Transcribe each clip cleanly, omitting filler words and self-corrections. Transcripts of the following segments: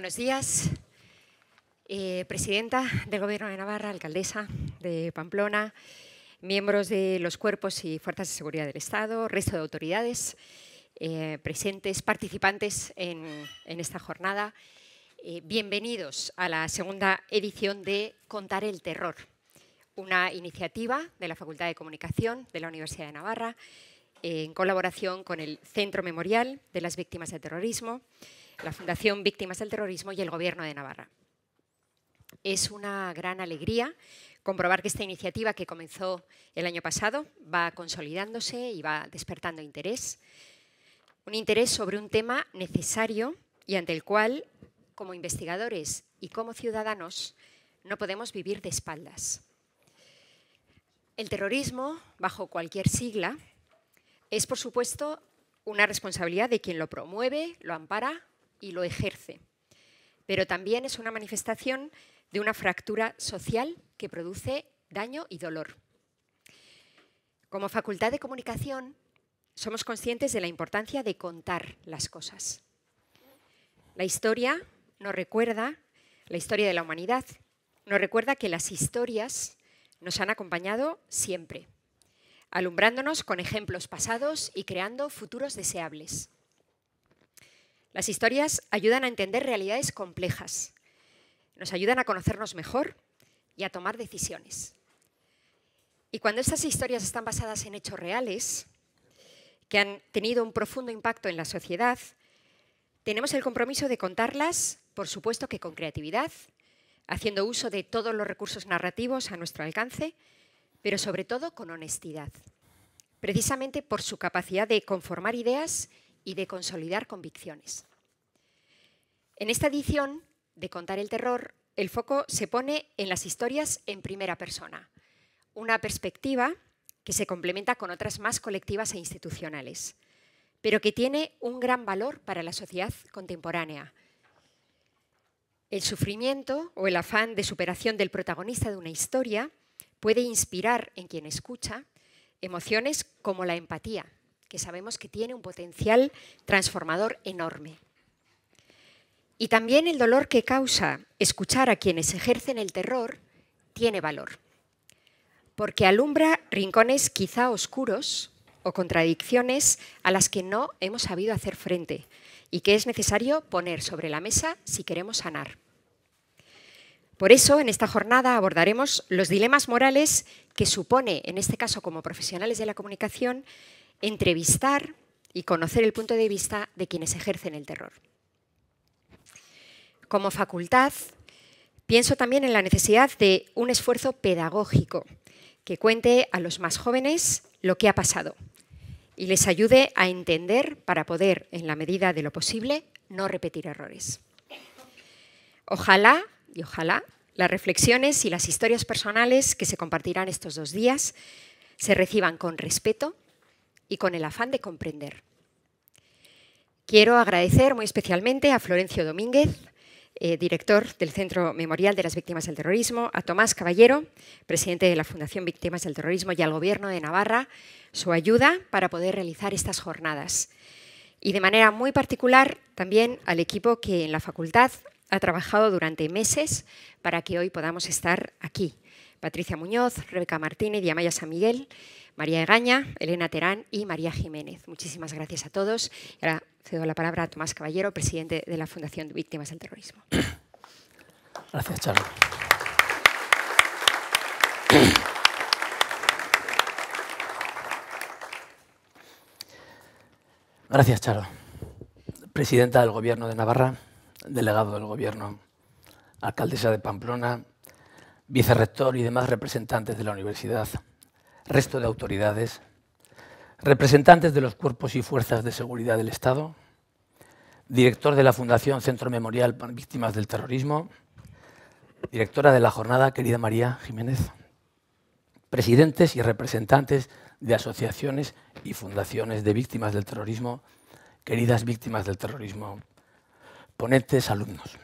Buenos días, presidenta del Gobierno de Navarra, alcaldesa de Pamplona, miembros de los cuerpos y fuerzas de seguridad del Estado, resto de autoridades presentes, participantes en esta jornada. Bienvenidos a la segunda edición de Contar el Terror, una iniciativa de la Facultad de Comunicación de la Universidad de Navarra en colaboración con el Centro Memorial de las Víctimas del Terrorismo, la Fundación Víctimas del Terrorismo y el Gobierno de Navarra. Es una gran alegría comprobar que esta iniciativa, que comenzó el año pasado, va consolidándose y va despertando interés. Un interés sobre un tema necesario y ante el cual, como investigadores y como ciudadanos, no podemos vivir de espaldas. El terrorismo, bajo cualquier sigla, es, por supuesto, una responsabilidad de quien lo promueve, lo ampara y lo ejerce. Pero también es una manifestación de una fractura social que produce daño y dolor. Como Facultad de Comunicación, somos conscientes de la importancia de contar las cosas. La historia nos recuerda, la historia de la humanidad, nos recuerda que las historias nos han acompañado siempre, alumbrándonos con ejemplos pasados y creando futuros deseables. Las historias ayudan a entender realidades complejas, nos ayudan a conocernos mejor y a tomar decisiones. Y cuando estas historias están basadas en hechos reales, que han tenido un profundo impacto en la sociedad, tenemos el compromiso de contarlas, por supuesto que con creatividad, haciendo uso de todos los recursos narrativos a nuestro alcance, pero sobre todo con honestidad, precisamente por su capacidad de conformar ideas y de consolidar convicciones. En esta edición de Contar el Terror, el foco se pone en las historias en primera persona, una perspectiva que se complementa con otras más colectivas e institucionales, pero que tiene un gran valor para la sociedad contemporánea. El sufrimiento o el afán de superación del protagonista de una historia puede inspirar en quien escucha emociones como la empatía, que sabemos que tiene un potencial transformador enorme. Y también el dolor que causa escuchar a quienes ejercen el terror tiene valor, porque alumbra rincones quizá oscuros o contradicciones a las que no hemos sabido hacer frente y que es necesario poner sobre la mesa si queremos sanar. Por eso, en esta jornada abordaremos los dilemas morales que supone, en este caso como profesionales de la comunicación, entrevistar y conocer el punto de vista de quienes ejercen el terror. Como facultad, pienso también en la necesidad de un esfuerzo pedagógico que cuente a los más jóvenes lo que ha pasado y les ayude a entender para poder, en la medida de lo posible, no repetir errores. Ojalá las reflexiones y las historias personales que se compartirán estos 2 días se reciban con respeto y con el afán de comprender. Quiero agradecer muy especialmente a Florencio Domínguez, director del Centro Memorial de las Víctimas del Terrorismo, a Tomás Caballero, presidente de la Fundación Víctimas del Terrorismo, y al Gobierno de Navarra, su ayuda para poder realizar estas jornadas. Y de manera muy particular también al equipo que en la facultad ha trabajado durante meses para que hoy podamos estar aquí. Patricia Muñoz, Rebeca Martínez y Amaya San Miguel, María Egaña, Elena Terán y María Jiménez. Muchísimas gracias a todos. Y ahora cedo la palabra a Tomás Caballero, presidente de la Fundación Víctimas del Terrorismo. Gracias, Charo. Gracias, Charo. Presidenta del Gobierno de Navarra, delegado del Gobierno, alcaldesa de Pamplona, vicerrector y demás representantes de la universidad, resto de autoridades, representantes de los cuerpos y fuerzas de seguridad del Estado, director de la Fundación Centro Memorial para Víctimas del Terrorismo, directora de la jornada, querida María Jiménez, presidentes y representantes de asociaciones y fundaciones de víctimas del terrorismo, queridas víctimas del terrorismo, ponentes, alumnos.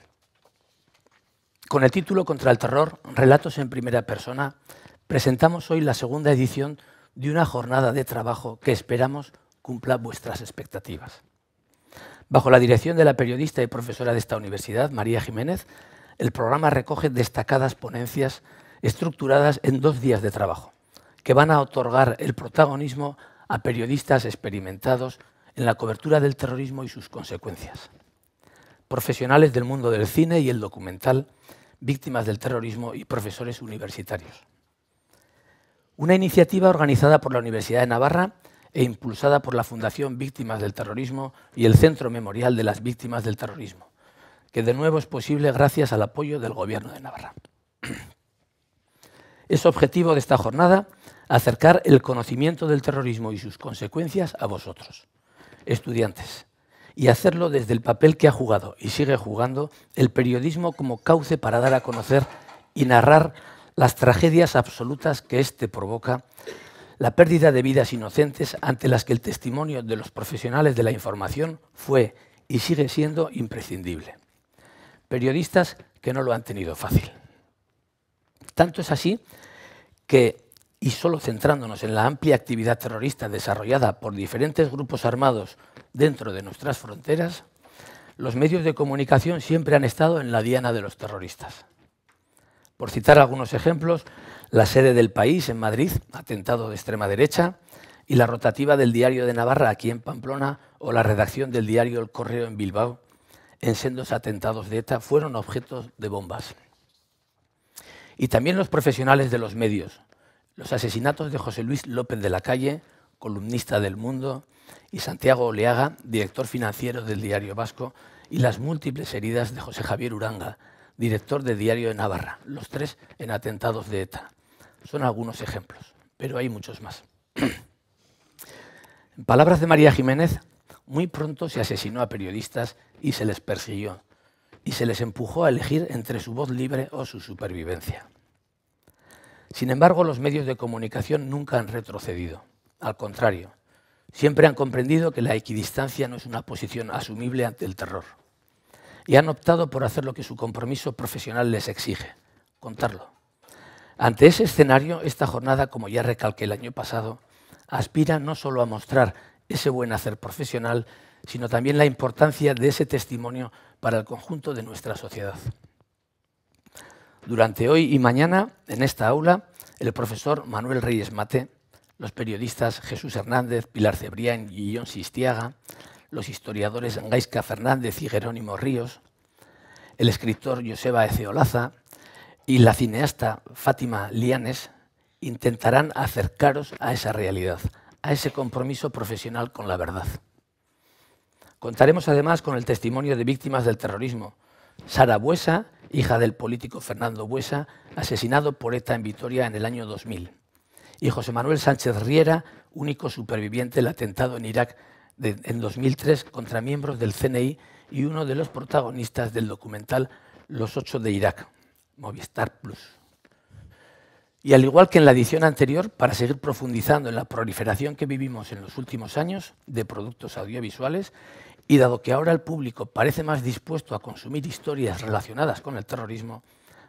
Con el título Contra el terror, relatos en primera persona, presentamos hoy la segunda edición de una jornada de trabajo que esperamos cumpla vuestras expectativas. Bajo la dirección de la periodista y profesora de esta universidad, María Jiménez, el programa recoge destacadas ponencias estructuradas en 2 días de trabajo, que van a otorgar el protagonismo a periodistas experimentados en la cobertura del terrorismo y sus consecuencias. Profesionales del mundo del cine y el documental, víctimas del terrorismo y profesores universitarios. Una iniciativa organizada por la Universidad de Navarra e impulsada por la Fundación Víctimas del Terrorismo y el Centro Memorial de las Víctimas del Terrorismo, que de nuevo es posible gracias al apoyo del Gobierno de Navarra. Es objetivo de esta jornada acercar el conocimiento del terrorismo y sus consecuencias a vosotros, estudiantes, y hacerlo desde el papel que ha jugado y sigue jugando el periodismo como cauce para dar a conocer y narrar las tragedias absolutas que éste provoca, la pérdida de vidas inocentes ante las que el testimonio de los profesionales de la información fue y sigue siendo imprescindible. Periodistas que no lo han tenido fácil. Tanto es así que, y solo centrándonos en la amplia actividad terrorista desarrollada por diferentes grupos armados dentro de nuestras fronteras, los medios de comunicación siempre han estado en la diana de los terroristas. Por citar algunos ejemplos, la sede del País en Madrid, atentado de extrema derecha, y la rotativa del Diario de Navarra aquí en Pamplona o la redacción del diario El Correo en Bilbao, en sendos atentados de ETA, fueron objetos de bombas. Y también los profesionales de los medios, los asesinatos de José Luis López de la Calle, columnista del Mundo, y Santiago Oleaga, director financiero del Diario Vasco, y las múltiples heridas de José Javier Uranga, director de Diario de Navarra, los 3 en atentados de ETA. Son algunos ejemplos, pero hay muchos más. En palabras de María Jiménez, muy pronto se asesinó a periodistas y se les persiguió, y se les empujó a elegir entre su voz libre o su supervivencia. Sin embargo, los medios de comunicación nunca han retrocedido. Al contrario, siempre han comprendido que la equidistancia no es una posición asumible ante el terror. Y han optado por hacer lo que su compromiso profesional les exige, contarlo. Ante ese escenario, esta jornada, como ya recalqué el año pasado, aspira no solo a mostrar ese buen hacer profesional, sino también la importancia de ese testimonio para el conjunto de nuestra sociedad. Durante hoy y mañana, en esta aula, el profesor Manuel Reyes Mate, los periodistas Jesús Hernández, Pilar Cebrián y Jon Sistiaga, los historiadores Gaizka Fernández y Jerónimo Ríos, el escritor Joseba Ezeolaza y la cineasta Fátima Lianes intentarán acercaros a esa realidad, a ese compromiso profesional con la verdad. Contaremos además con el testimonio de víctimas del terrorismo. Sara Buesa, hija del político Fernando Buesa, asesinado por ETA en Vitoria en el año 2000. Y José Manuel Sánchez Riera, único superviviente del atentado en Irak en 2003 contra miembros del CNI y uno de los protagonistas del documental Los 8 de Irak, Movistar Plus. Y al igual que en la edición anterior, para seguir profundizando en la proliferación que vivimos en los últimos años de productos audiovisuales, y dado que ahora el público parece más dispuesto a consumir historias relacionadas con el terrorismo,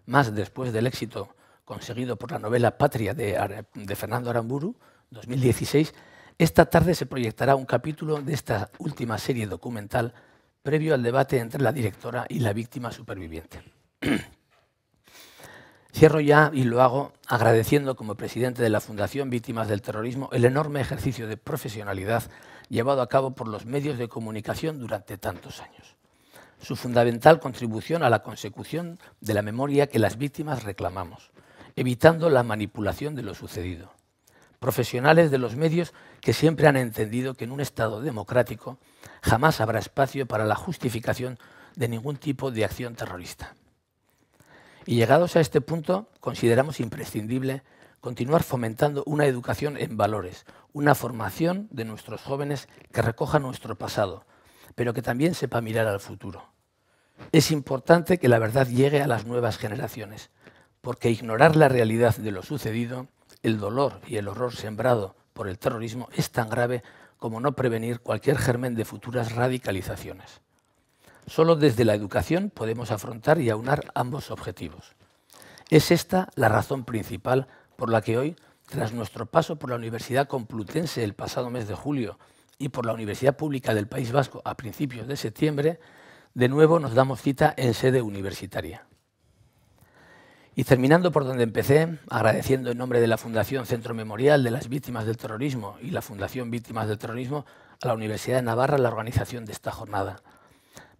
más después del éxito conseguido por la novela Patria de Fernando Aramburu, 2016, esta tarde se proyectará un capítulo de esta última serie documental previo al debate entre la directora y la víctima superviviente. Cierro ya y lo hago agradeciendo como presidente de la Fundación Víctimas del Terrorismo el enorme ejercicio de profesionalidad llevado a cabo por los medios de comunicación durante tantos años. Su fundamental contribución a la consecución de la memoria que las víctimas reclamamos, evitando la manipulación de lo sucedido. Profesionales de los medios que siempre han entendido que en un Estado democrático jamás habrá espacio para la justificación de ningún tipo de acción terrorista. Y llegados a este punto, consideramos imprescindible continuar fomentando una educación en valores, una formación de nuestros jóvenes que recoja nuestro pasado, pero que también sepa mirar al futuro. Es importante que la verdad llegue a las nuevas generaciones, porque ignorar la realidad de lo sucedido, el dolor y el horror sembrado por el terrorismo es tan grave como no prevenir cualquier germen de futuras radicalizaciones. Solo desde la educación podemos afrontar y aunar ambos objetivos. Es esta la razón principal por la que hoy, tras nuestro paso por la Universidad Complutense el pasado mes de julio y por la Universidad Pública del País Vasco a principios de septiembre, de nuevo nos damos cita en sede universitaria. Y terminando por donde empecé, agradeciendo en nombre de la Fundación Centro Memorial de las Víctimas del Terrorismo y la Fundación Víctimas del Terrorismo a la Universidad de Navarra la organización de esta jornada.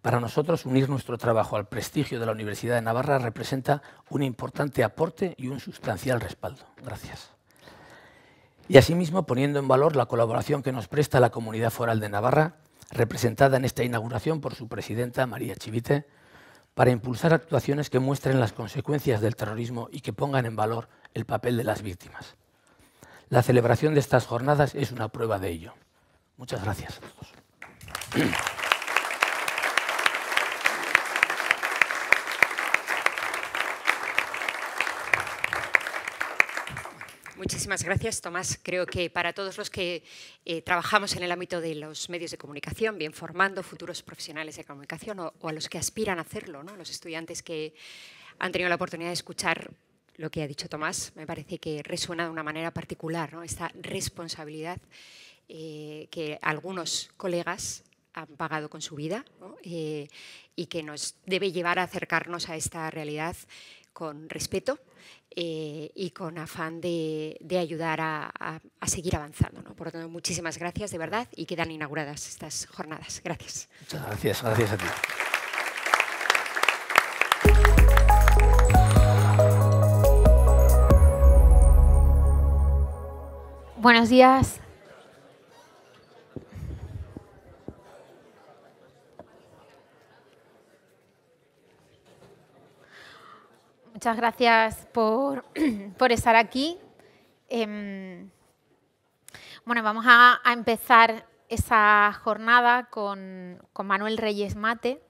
Para nosotros, unir nuestro trabajo al prestigio de la Universidad de Navarra representa un importante aporte y un sustancial respaldo. Gracias. Y asimismo, poniendo en valor la colaboración que nos presta la Comunidad Foral de Navarra, representada en esta inauguración por su presidenta, María Chivite, para impulsar actuaciones que muestren las consecuencias del terrorismo y que pongan en valor el papel de las víctimas. La celebración de estas jornadas es una prueba de ello. Muchas gracias a todos. Muchísimas gracias, Tomás. Creo que para todos los que trabajamos en el ámbito de los medios de comunicación, bien formando futuros profesionales de comunicación o a los que aspiran a hacerlo, ¿no? Los estudiantes que han tenido la oportunidad de escuchar lo que ha dicho Tomás, me parece que resuena de una manera particular, ¿no? Esta responsabilidad que algunos colegas han pagado con su vida, ¿no? Y que nos debe llevar a acercarnos a esta realidad con respeto y con afán de ayudar a seguir avanzando, ¿no? Por lo tanto, muchísimas gracias, de verdad, y quedan inauguradas estas jornadas. Gracias. Muchas gracias. Gracias a ti. Buenos días. Muchas gracias por estar aquí. Bueno, vamos a empezar esa jornada con Manuel Reyes Mate,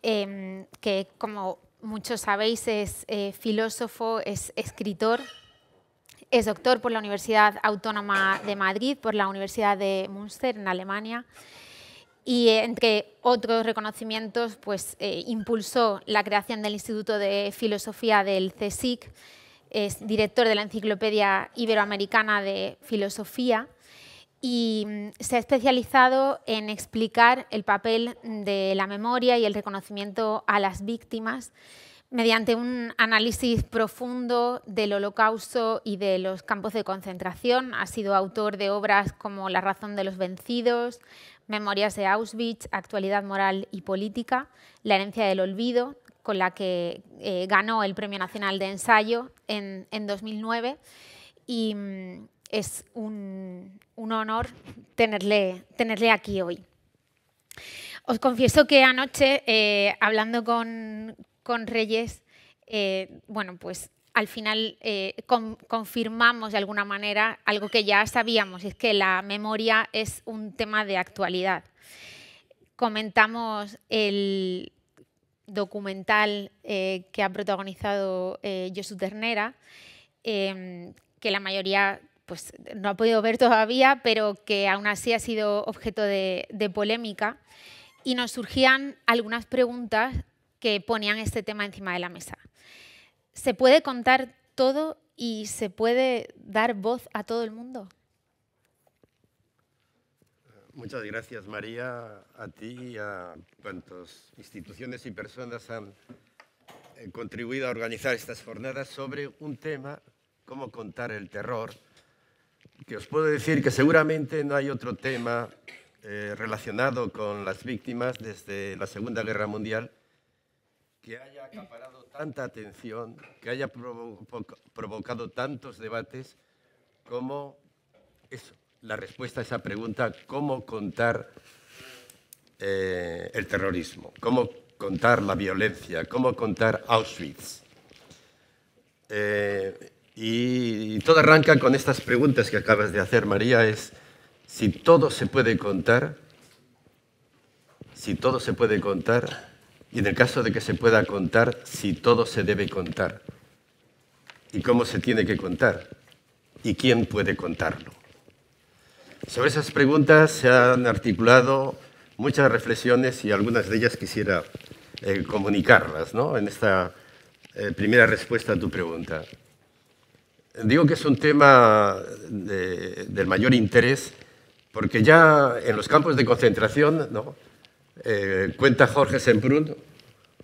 que, como muchos sabéis, es filósofo, es escritor, es doctor por la Universidad Autónoma de Madrid, por la Universidad de Münster, en Alemania. Y entre otros reconocimientos, pues, impulsó la creación del Instituto de Filosofía del CSIC, es director de la Enciclopedia Iberoamericana de Filosofía y se ha especializado en explicar el papel de la memoria y el reconocimiento a las víctimas mediante un análisis profundo del Holocausto y de los campos de concentración. Ha sido autor de obras como La razón de los vencidos, Memorias de Auschwitz, Actualidad moral y política, La herencia del olvido, con la que ganó el Premio Nacional de Ensayo en 2009. Y es un honor tenerle aquí hoy. Os confieso que anoche, hablando con Reyes, bueno, pues al final confirmamos de alguna manera algo que ya sabíamos, es que la memoria es un tema de actualidad. Comentamos el documental que ha protagonizado Josu Ternera, que la mayoría pues, no ha podido ver todavía, pero que aún así ha sido objeto de polémica, y nos surgían algunas preguntas que ponían este tema encima de la mesa. ¿Se puede contar todo y se puede dar voz a todo el mundo? Muchas gracias, María, a ti y a cuantas instituciones y personas han contribuido a organizar estas jornadas sobre un tema, cómo contar el terror, que os puedo decir que seguramente no hay otro tema relacionado con las víctimas desde la Segunda Guerra Mundial que haya acaparado tanta atención, que haya provocado tantos debates como eso, la respuesta a esa pregunta, cómo contar el terrorismo, cómo contar la violencia, cómo contar Auschwitz. Y todo arranca con estas preguntas que acabas de hacer, María, es si todo se puede contar, y en el caso de que se pueda contar, si todo se debe contar, y cómo se tiene que contar, y quién puede contarlo. Sobre esas preguntas se han articulado muchas reflexiones y algunas de ellas quisiera comunicarlas, ¿no? En esta primera respuesta a tu pregunta. Digo que es un tema del mayor interés Porque ya en los campos de concentración, ¿no? Cuenta Jorge Semprún,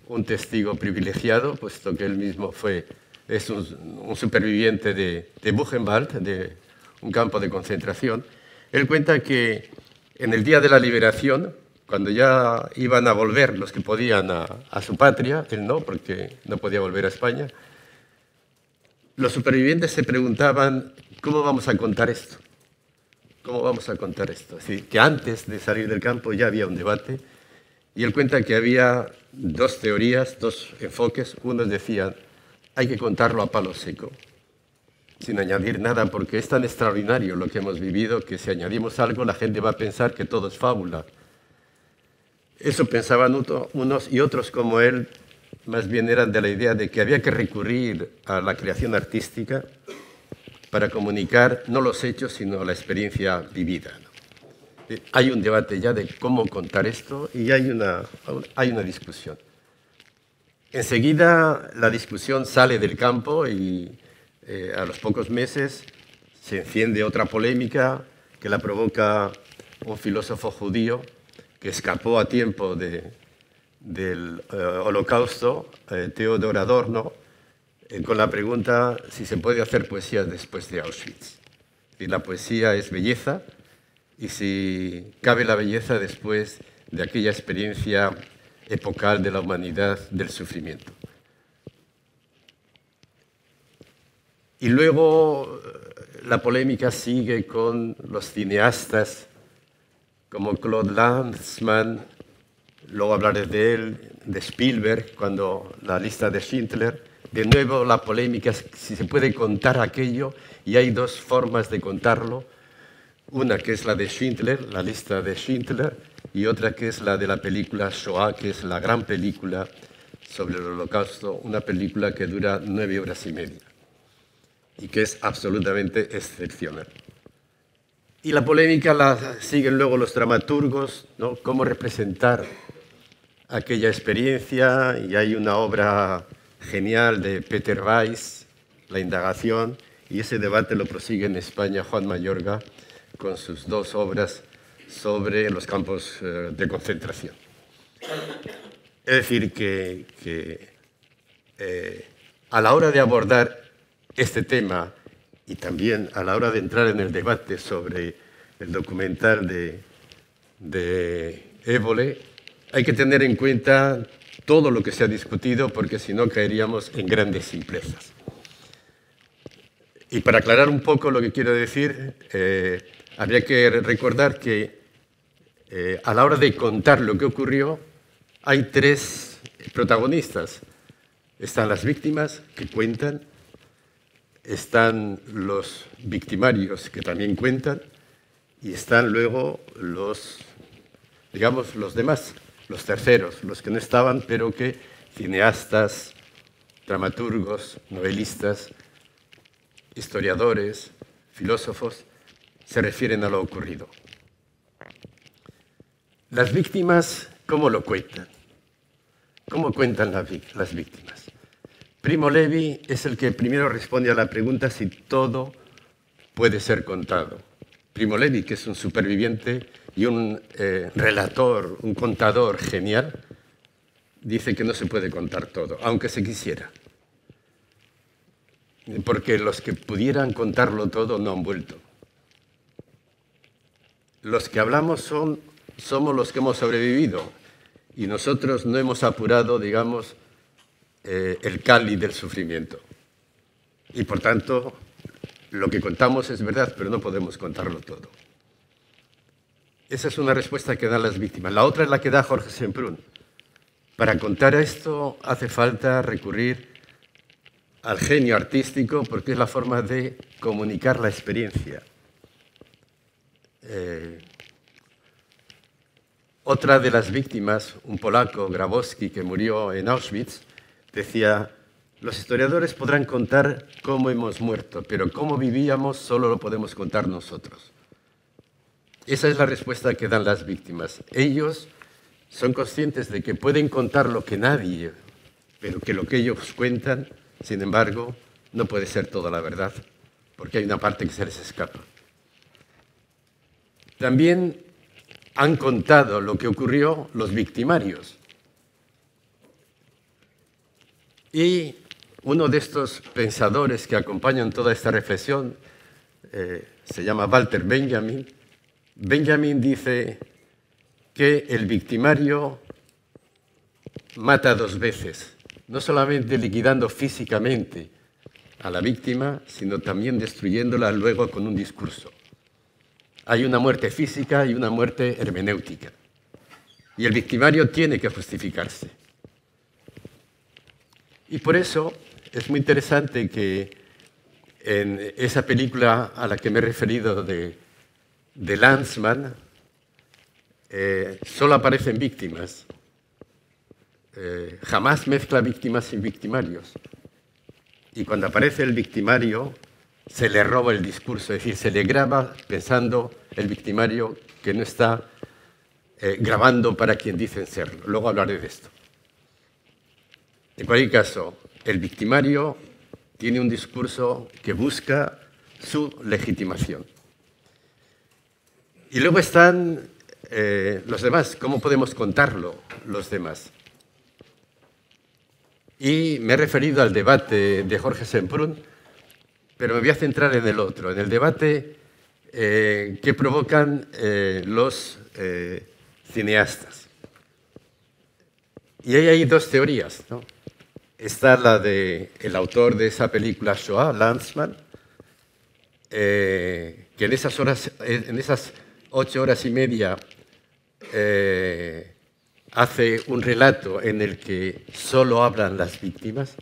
un testigo privilegiado, puesto que él mismo es un superviviente de Buchenwald, de un campo de concentración. Él cuenta que en el día de la liberación, cuando ya iban a volver los que podían a su patria, él no, porque no podía volver a España, los supervivientes se preguntaban, ¿cómo vamos a contar esto? ¿Cómo vamos a contar esto? Es decir, que antes de salir del campo ya había un debate, y él cuenta que había dos teorías, dos enfoques. Unos decían, hay que contarlo a palo seco, sin añadir nada, porque es tan extraordinario lo que hemos vivido que si añadimos algo la gente va a pensar que todo es fábula. Eso pensaban unos, y otros como él más bien eran de la idea de que había que recurrir a la creación artística para comunicar no los hechos sino la experiencia vivida, ¿no? Hay un debate ya de cómo contar esto y hay una discusión. Enseguida la discusión sale del campo y a los pocos meses se enciende otra polémica que la provoca un filósofo judío que escapó a tiempo del Holocausto, Theodor Adorno, con la pregunta si se puede hacer poesía después de Auschwitz. Si la poesía es belleza y si cabe la belleza después de aquella experiencia epocal de la humanidad del sufrimiento. Y luego la polémica sigue con los cineastas como Claude Lanzmann, luego hablaré de él, de Spielberg, cuando la lista de Schindler. De nuevo la polémica es si se puede contar aquello, y hay dos formas de contarlo. Una que es la de Schindler, la lista de Schindler, y otra que es la de la película Shoah, que es la gran película sobre el Holocausto, una película que dura 9 horas y media y que es absolutamente excepcional. Y la polémica la siguen luego los dramaturgos, ¿no? Cómo representar aquella experiencia, y hay una obra genial de Peter Weiss, La indagación, y ese debate lo prosigue en España Juan Mayorga con sus dos obras sobre los campos de concentración. Es decir, que a la hora de abordar este tema y también a la hora de entrar en el debate sobre el documental de Évole, hay que tener en cuenta todo lo que se ha discutido, porque si no caeríamos en grandes simplezas. Y para aclarar un poco lo que quiero decir, habría que recordar que a la hora de contar lo que ocurrió, hay tres protagonistas. Están las víctimas que cuentan, están los victimarios que también cuentan, y están luego los demás, los terceros, los que no estaban, pero que cineastas, dramaturgos, novelistas, historiadores, filósofos, se refieren a lo ocurrido. Las víctimas, ¿cómo lo cuentan? ¿Cómo cuentan las víctimas? Primo Levi es el que primero responde a la pregunta si todo puede ser contado. Primo Levi, que es un superviviente y un relator, un contador genial, dice que no se puede contar todo, aunque se quisiera. Porque los que pudieran contarlo todo no han vuelto. Los que hablamos somos los que hemos sobrevivido, y nosotros no hemos apurado, digamos, el cáliz del sufrimiento. Y por tanto, lo que contamos es verdad, pero no podemos contarlo todo. Esa es una respuesta que dan las víctimas. La otra es la que da Jorge Semprún. Para contar esto hace falta recurrir al genio artístico, porque es la forma de comunicar la experiencia. Otra de las víctimas, un polaco, Grabowski, que murió en Auschwitz, decía: los historiadores podrán contar cómo hemos muerto, pero cómo vivíamos solo lo podemos contar nosotros. Esa es la respuesta que dan las víctimas. Ellos son conscientes de que pueden contar lo que nadie, pero que lo que ellos cuentan, sin embargo, no puede ser toda la verdad, porque hay una parte que se les escapa. también han contado lo que ocurrió los victimarios. Y uno de estos pensadores que acompañan toda esta reflexión se llama Walter Benjamin. Benjamin dice que el victimario mata dos veces, no solamente liquidando físicamente a la víctima, sino también destruyéndola luego con un discurso. Hay una muerte física y una muerte hermenéutica. Y el victimario tiene que justificarse. Y por eso es muy interesante que en esa película a la que me he referido de Lanzmann, solo aparecen víctimas. Jamás mezcla víctimas y victimarios. Y cuando aparece el victimario, se le roba el discurso, es decir, se le graba pensando el victimario que no está grabando para quien dicen serlo. Luego hablaré de esto. En cualquier caso, el victimario tiene un discurso que busca su legitimación. Y luego están los demás. ¿Cómo podemos contarlo los demás? Y me he referido al debate de Jorge Semprún, pero me voy a centrar en el otro, en el debate que provocan los cineastas. Y ahí hay dos teorías, ¿no? Está la del autor de esa película Shoah, Lanzmann, que en esas 8 horas y media hace un relato en el que solo hablan las víctimas,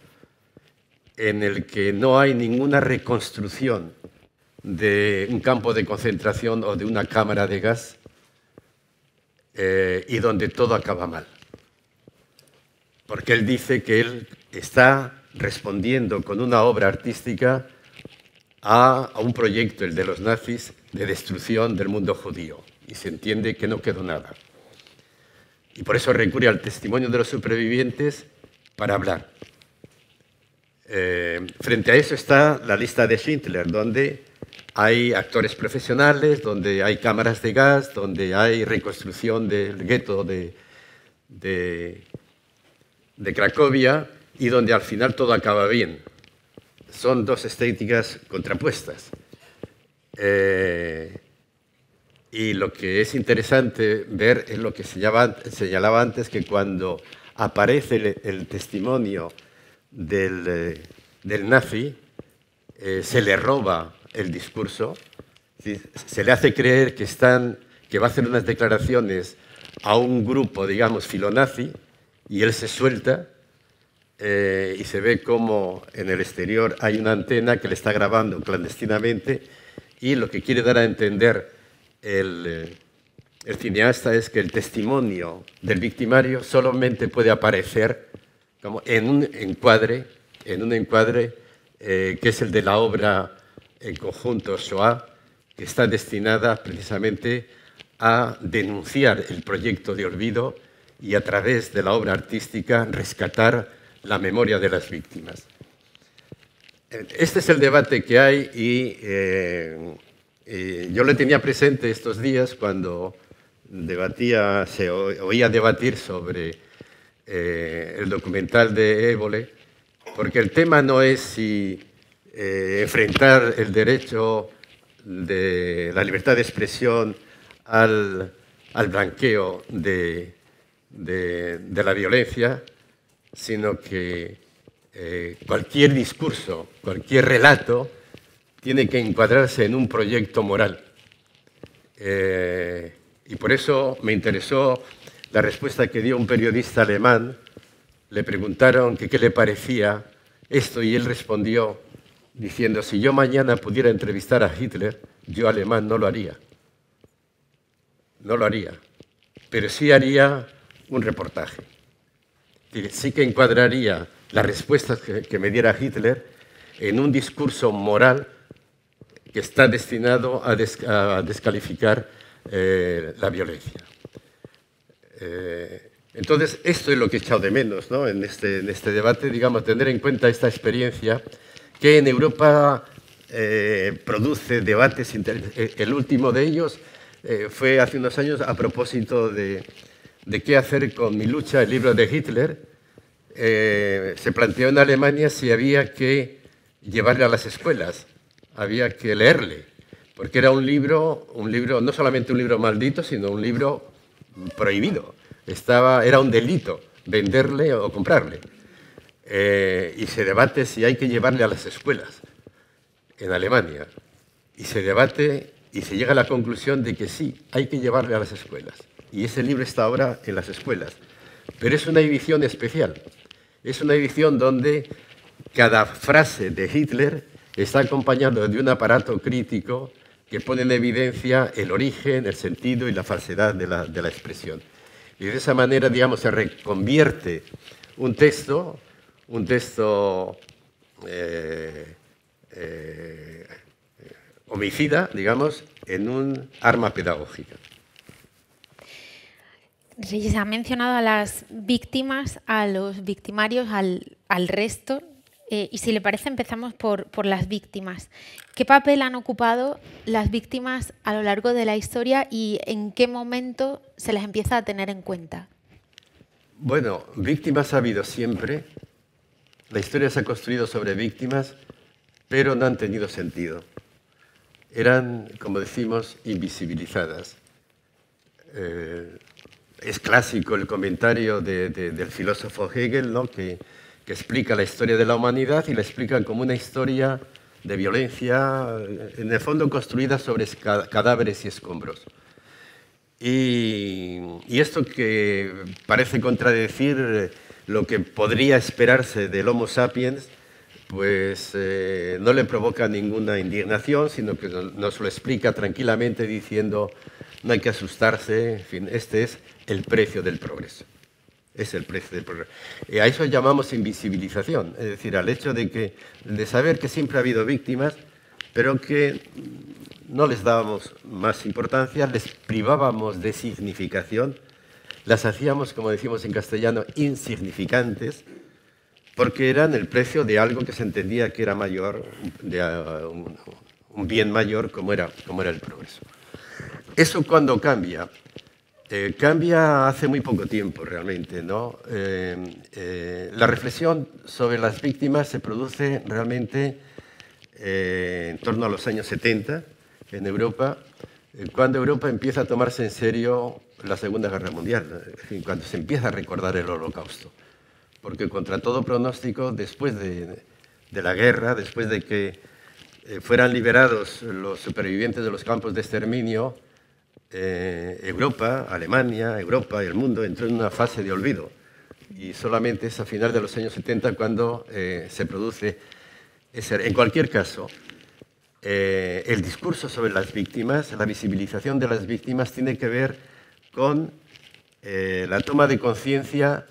en el que no hay ninguna reconstrucción de un campo de concentración o de una cámara de gas, y donde todo acaba mal. Porque él dice que él está respondiendo con una obra artística a un proyecto, el de los nazis, de destrucción del mundo judío. Y se entiende que no quedó nada. Y por eso recurre al testimonio de los supervivientes para hablar. Frente a eso está la lista de Schindler, donde hay actores profesionales, donde hay cámaras de gas, donde hay reconstrucción del gueto de Cracovia y donde al final todo acaba bien. Son dos estéticas contrapuestas. Y lo que es interesante ver es lo que señalaba antes, que cuando aparece el testimonio del nazi, se le roba el discurso, se le hace creer que va a hacer unas declaraciones a un grupo, digamos, filonazi, y él se suelta y se ve como en el exterior hay una antena que le está grabando clandestinamente, y lo que quiere dar a entender el cineasta es que el testimonio del victimario solamente puede aparecer como en un encuadre que es el de la obra en conjunto Shoah, que está destinada precisamente a denunciar el proyecto de olvido y a través de la obra artística rescatar la memoria de las víctimas. Este es el debate que hay y yo lo tenía presente estos días cuando se oía debatir sobre el documental de Évole, porque el tema no es si enfrentar el derecho de la libertad de expresión al blanqueo de la violencia, sino que cualquier discurso, cualquier relato tiene que encuadrarse en un proyecto moral. Y por eso me interesó la respuesta que dio un periodista alemán. Le preguntaron que qué le parecía esto y él respondió diciendo: si yo mañana pudiera entrevistar a Hitler, yo alemán no lo haría. No lo haría, pero sí haría un reportaje. Sí que encuadraría las respuestas que me diera Hitler en un discurso moral que está destinado a descalificar la violencia. Entonces, esto es lo que he echado de menos, ¿no? en este debate, digamos, tener en cuenta esta experiencia que en Europa produce debates. El último de ellos fue hace unos años a propósito de qué hacer con Mi lucha, el libro de Hitler. Se planteó en Alemania si había que llevarle a las escuelas, había que leerle, porque era un libro, no solamente un libro maldito, sino un libro prohibido. Era un delito venderle o comprarle. Y se debate si hay que llevarle a las escuelas en Alemania. Y se debate y se llega a la conclusión de que sí, hay que llevarle a las escuelas. Y ese libro está ahora en las escuelas. Pero es una edición especial. Es una edición donde cada frase de Hitler está acompañada de un aparato crítico que pone en evidencia el origen, el sentido y la falsedad de la expresión. Y de esa manera, digamos, se reconvierte un texto homicida, digamos, en un arma pedagógica. Reyes ha mencionado a las víctimas, a los victimarios, al resto. Y si le parece, empezamos por las víctimas. ¿Qué papel han ocupado las víctimas a lo largo de la historia y en qué momento se les empieza a tener en cuenta? Bueno, víctimas ha habido siempre. La historia se ha construido sobre víctimas, pero no han tenido sentido. Eran, como decimos, invisibilizadas. Es clásico el comentario del filósofo Hegel, ¿no? que explica la historia de la humanidad y la explica como una historia de violencia, en el fondo construida sobre cadáveres y escombros. Y esto que parece contradecir lo que podría esperarse del Homo sapiens, pues no le provoca ninguna indignación, sino que nos lo explica tranquilamente diciendo no hay que asustarse, en fin, este es el precio del progreso. Es el precio del progreso. A eso llamamos invisibilización, es decir, al hecho de saber que siempre ha habido víctimas, pero que no les dábamos más importancia, les privábamos de significación, las hacíamos, como decimos en castellano, insignificantes, porque eran el precio de algo que se entendía que era mayor, de un bien mayor como era el progreso. ¿Eso cuándo cambia? Cambia hace muy poco tiempo realmente, ¿no? La reflexión sobre las víctimas se produce realmente en torno a los años 70 en Europa, cuando Europa empieza a tomarse en serio la Segunda Guerra Mundial, en fin, cuando se empieza a recordar el Holocausto. Porque contra todo pronóstico, después de la guerra, después de que fueran liberados los supervivientes de los campos de exterminio, Europa, Alemania, Europa y el mundo entró en una fase de olvido. Y solamente es a final de los años 70 cuando se produce ese. En cualquier caso, el discurso sobre las víctimas, la visibilización de las víctimas, tiene que ver con la toma de conciencia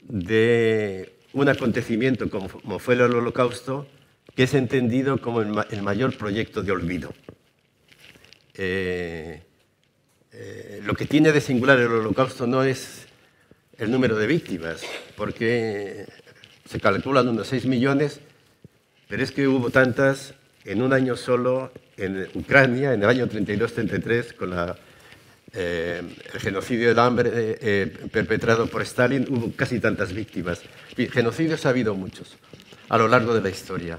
de un acontecimiento como fue el Holocausto, que es entendido como el mayor proyecto de olvido. Lo que tiene de singular el Holocausto no es el número de víctimas, porque se calculan unos 6 millones, pero es que hubo tantas en un año solo en Ucrania, en el año 32-33, con el genocidio del hambre perpetrado por Stalin, hubo casi tantas víctimas. Genocidios ha habido muchos a lo largo de la historia,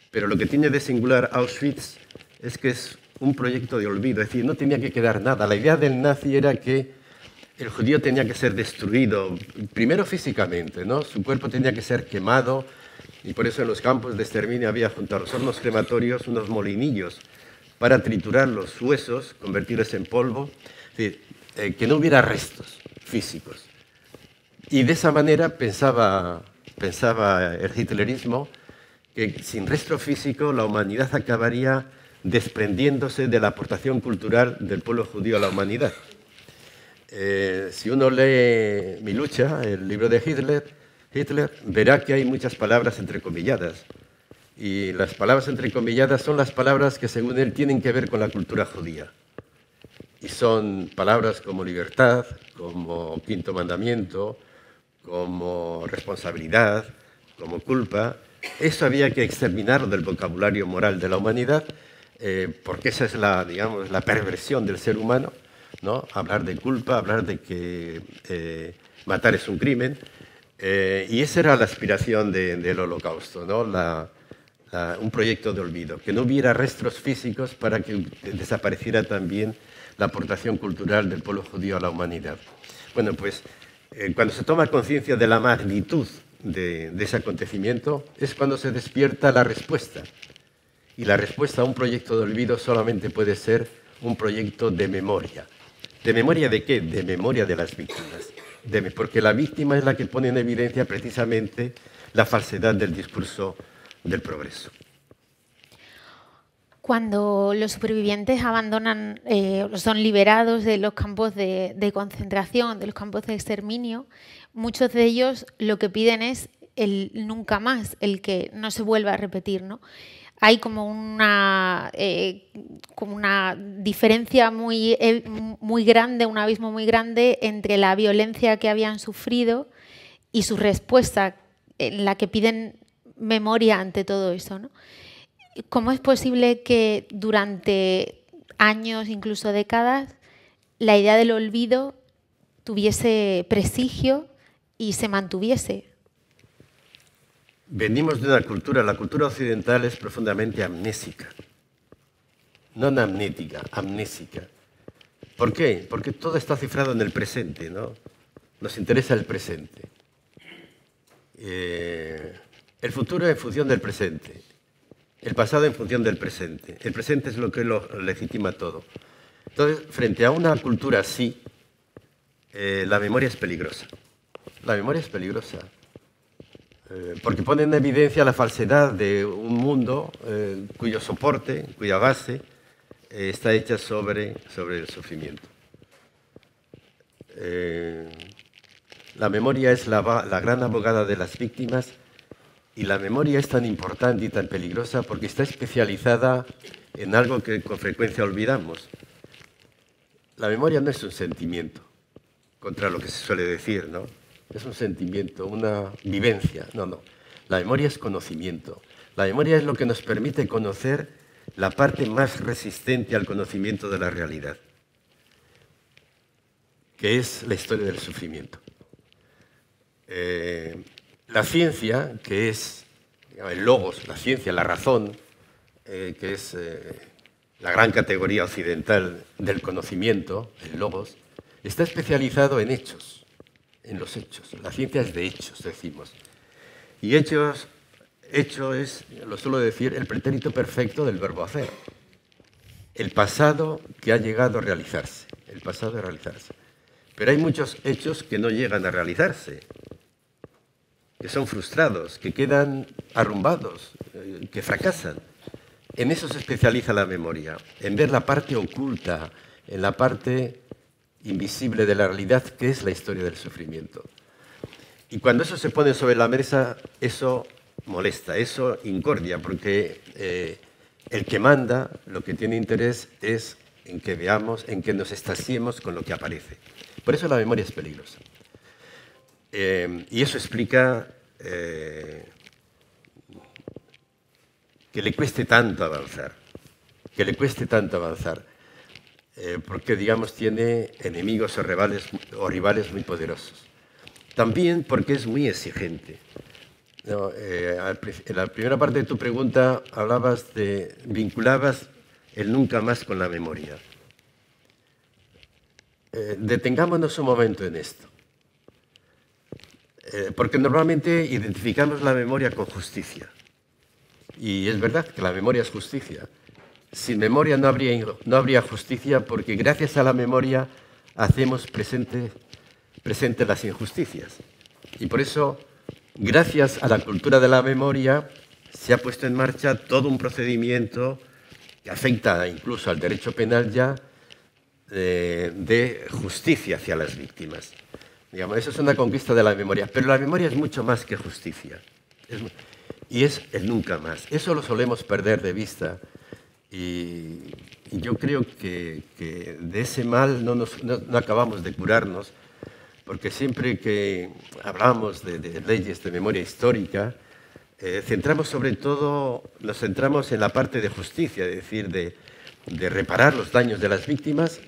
pero lo que tiene de singular Auschwitz es que es un proyecto de olvido, es decir, no tenía que quedar nada. La idea del nazi era que el judío tenía que ser destruido, primero físicamente, ¿no? Su cuerpo tenía que ser quemado, y por eso en los campos de exterminio había junto a los hornos crematorios unos molinillos para triturar los huesos, convertirlos en polvo, es decir, que no hubiera restos físicos. Y de esa manera pensaba el hitlerismo que sin resto físico la humanidad acabaría desprendiéndose de la aportación cultural del pueblo judío a la humanidad. Si uno lee Mi lucha, el libro de Hitler, verá que hay muchas palabras entrecomilladas. Y las palabras entrecomilladas son las palabras que, según él, tienen que ver con la cultura judía. Y son palabras como libertad, como quinto mandamiento, como responsabilidad, como culpa. Eso había que exterminarlo del vocabulario moral de la humanidad, porque esa es la, digamos, la perversión del ser humano, ¿no? Hablar de culpa, hablar de que matar es un crimen, y esa era la aspiración del Holocausto, ¿no? Un proyecto de olvido, que no hubiera rastros físicos para que desapareciera también la aportación cultural del pueblo judío a la humanidad. Bueno, pues cuando se toma conciencia de la magnitud de ese acontecimiento es cuando se despierta la respuesta. Y la respuesta a un proyecto de olvido solamente puede ser un proyecto de memoria. ¿De memoria de qué? De memoria de las víctimas. Porque la víctima es la que pone en evidencia precisamente la falsedad del discurso del progreso. Cuando los supervivientes abandonan, son liberados de los campos de concentración, de los campos de exterminio, muchos de ellos lo que piden es el nunca más, el que no se vuelva a repetir, ¿no? Hay como una diferencia muy grande, un abismo muy grande entre la violencia que habían sufrido y su respuesta, en la que piden memoria ante todo eso, ¿no? ¿Cómo es posible que durante años, incluso décadas, la idea del olvido tuviese prestigio y se mantuviese? Venimos de una cultura, la cultura occidental es profundamente amnésica, no amnética, amnésica. ¿Por qué? Porque todo está cifrado en el presente, ¿no? Nos interesa el presente. El futuro en función del presente. El pasado en función del presente. El presente es lo que lo legitima todo. Entonces, frente a una cultura así, la memoria es peligrosa. La memoria es peligrosa. Porque pone en evidencia la falsedad de un mundo cuyo soporte, cuya base, está hecha sobre el sufrimiento. La memoria es la gran abogada de las víctimas. Y la memoria es tan importante y tan peligrosa porque está especializada en algo que con frecuencia olvidamos. La memoria no es un sentimiento, contra lo que se suele decir, ¿no? Es un sentimiento, una vivencia. No. La memoria es conocimiento. La memoria es lo que nos permite conocer la parte más resistente al conocimiento de la realidad, que es la historia del sufrimiento. La ciencia, que es el logos, la ciencia, la razón, que es la gran categoría occidental del conocimiento, el logos, está especializado en hechos, en los hechos. La ciencia es de hechos, decimos. Y hecho es, lo suelo decir, el pretérito perfecto del verbo hacer. El pasado que ha llegado a realizarse, el pasado a realizarse. Pero hay muchos hechos que no llegan a realizarse, que son frustrados, que quedan arrumbados, que fracasan. En eso se especializa la memoria, en ver la parte oculta, en la parte invisible de la realidad, que es la historia del sufrimiento. Y cuando eso se pone sobre la mesa, eso molesta, eso incordia, porque el que manda, lo que tiene interés es en que veamos, en que nos extasiemos con lo que aparece. Por eso la memoria es peligrosa. Y eso explica que le cueste tanto avanzar, porque, digamos, tiene enemigos o rivales muy poderosos. También porque es muy exigente. No, en la primera parte de tu pregunta vinculabas el nunca más con la memoria. Detengámonos un momento en esto. Porque normalmente identificamos la memoria con justicia. Y es verdad que la memoria es justicia. Sin memoria no habría justicia, porque gracias a la memoria hacemos presente las injusticias. Y por eso, gracias a la cultura de la memoria, se ha puesto en marcha todo un procedimiento que afecta incluso al derecho penal ya, de justicia hacia las víctimas. Digamos, eso es una conquista de la memoria, pero la memoria es mucho más que justicia. Y es el nunca más. Eso lo solemos perder de vista. Y yo creo que de ese mal no acabamos de curarnos, porque siempre que hablamos de leyes de memoria histórica, centramos sobre todo, nos centramos en la parte de justicia, es decir, de reparar los daños de las víctimas,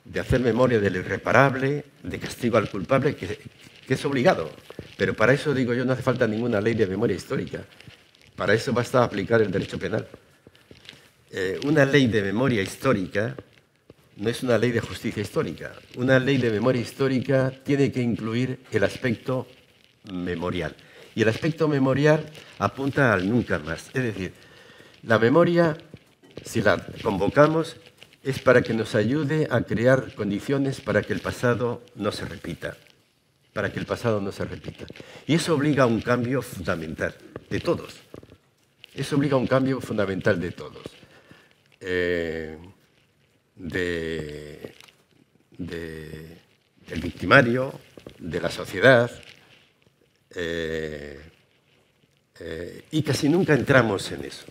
de hacer memoria del irreparable, de castigo al culpable, que es obligado. Pero para eso, digo yo, no hace falta ninguna ley de memoria histórica. Para eso basta aplicar el derecho penal. Una ley de memoria histórica no es una ley de justicia histórica. Una ley de memoria histórica tiene que incluir el aspecto memorial. Y el aspecto memorial apunta al nunca más. Es decir, la memoria, si la convocamos, es para que nos ayude a crear condiciones para que el pasado no se repita. Para que el pasado no se repita. Y eso obliga a un cambio fundamental de todos. Eso obliga a un cambio fundamental de todos. Del victimario, de la sociedad, y casi nunca entramos en eso.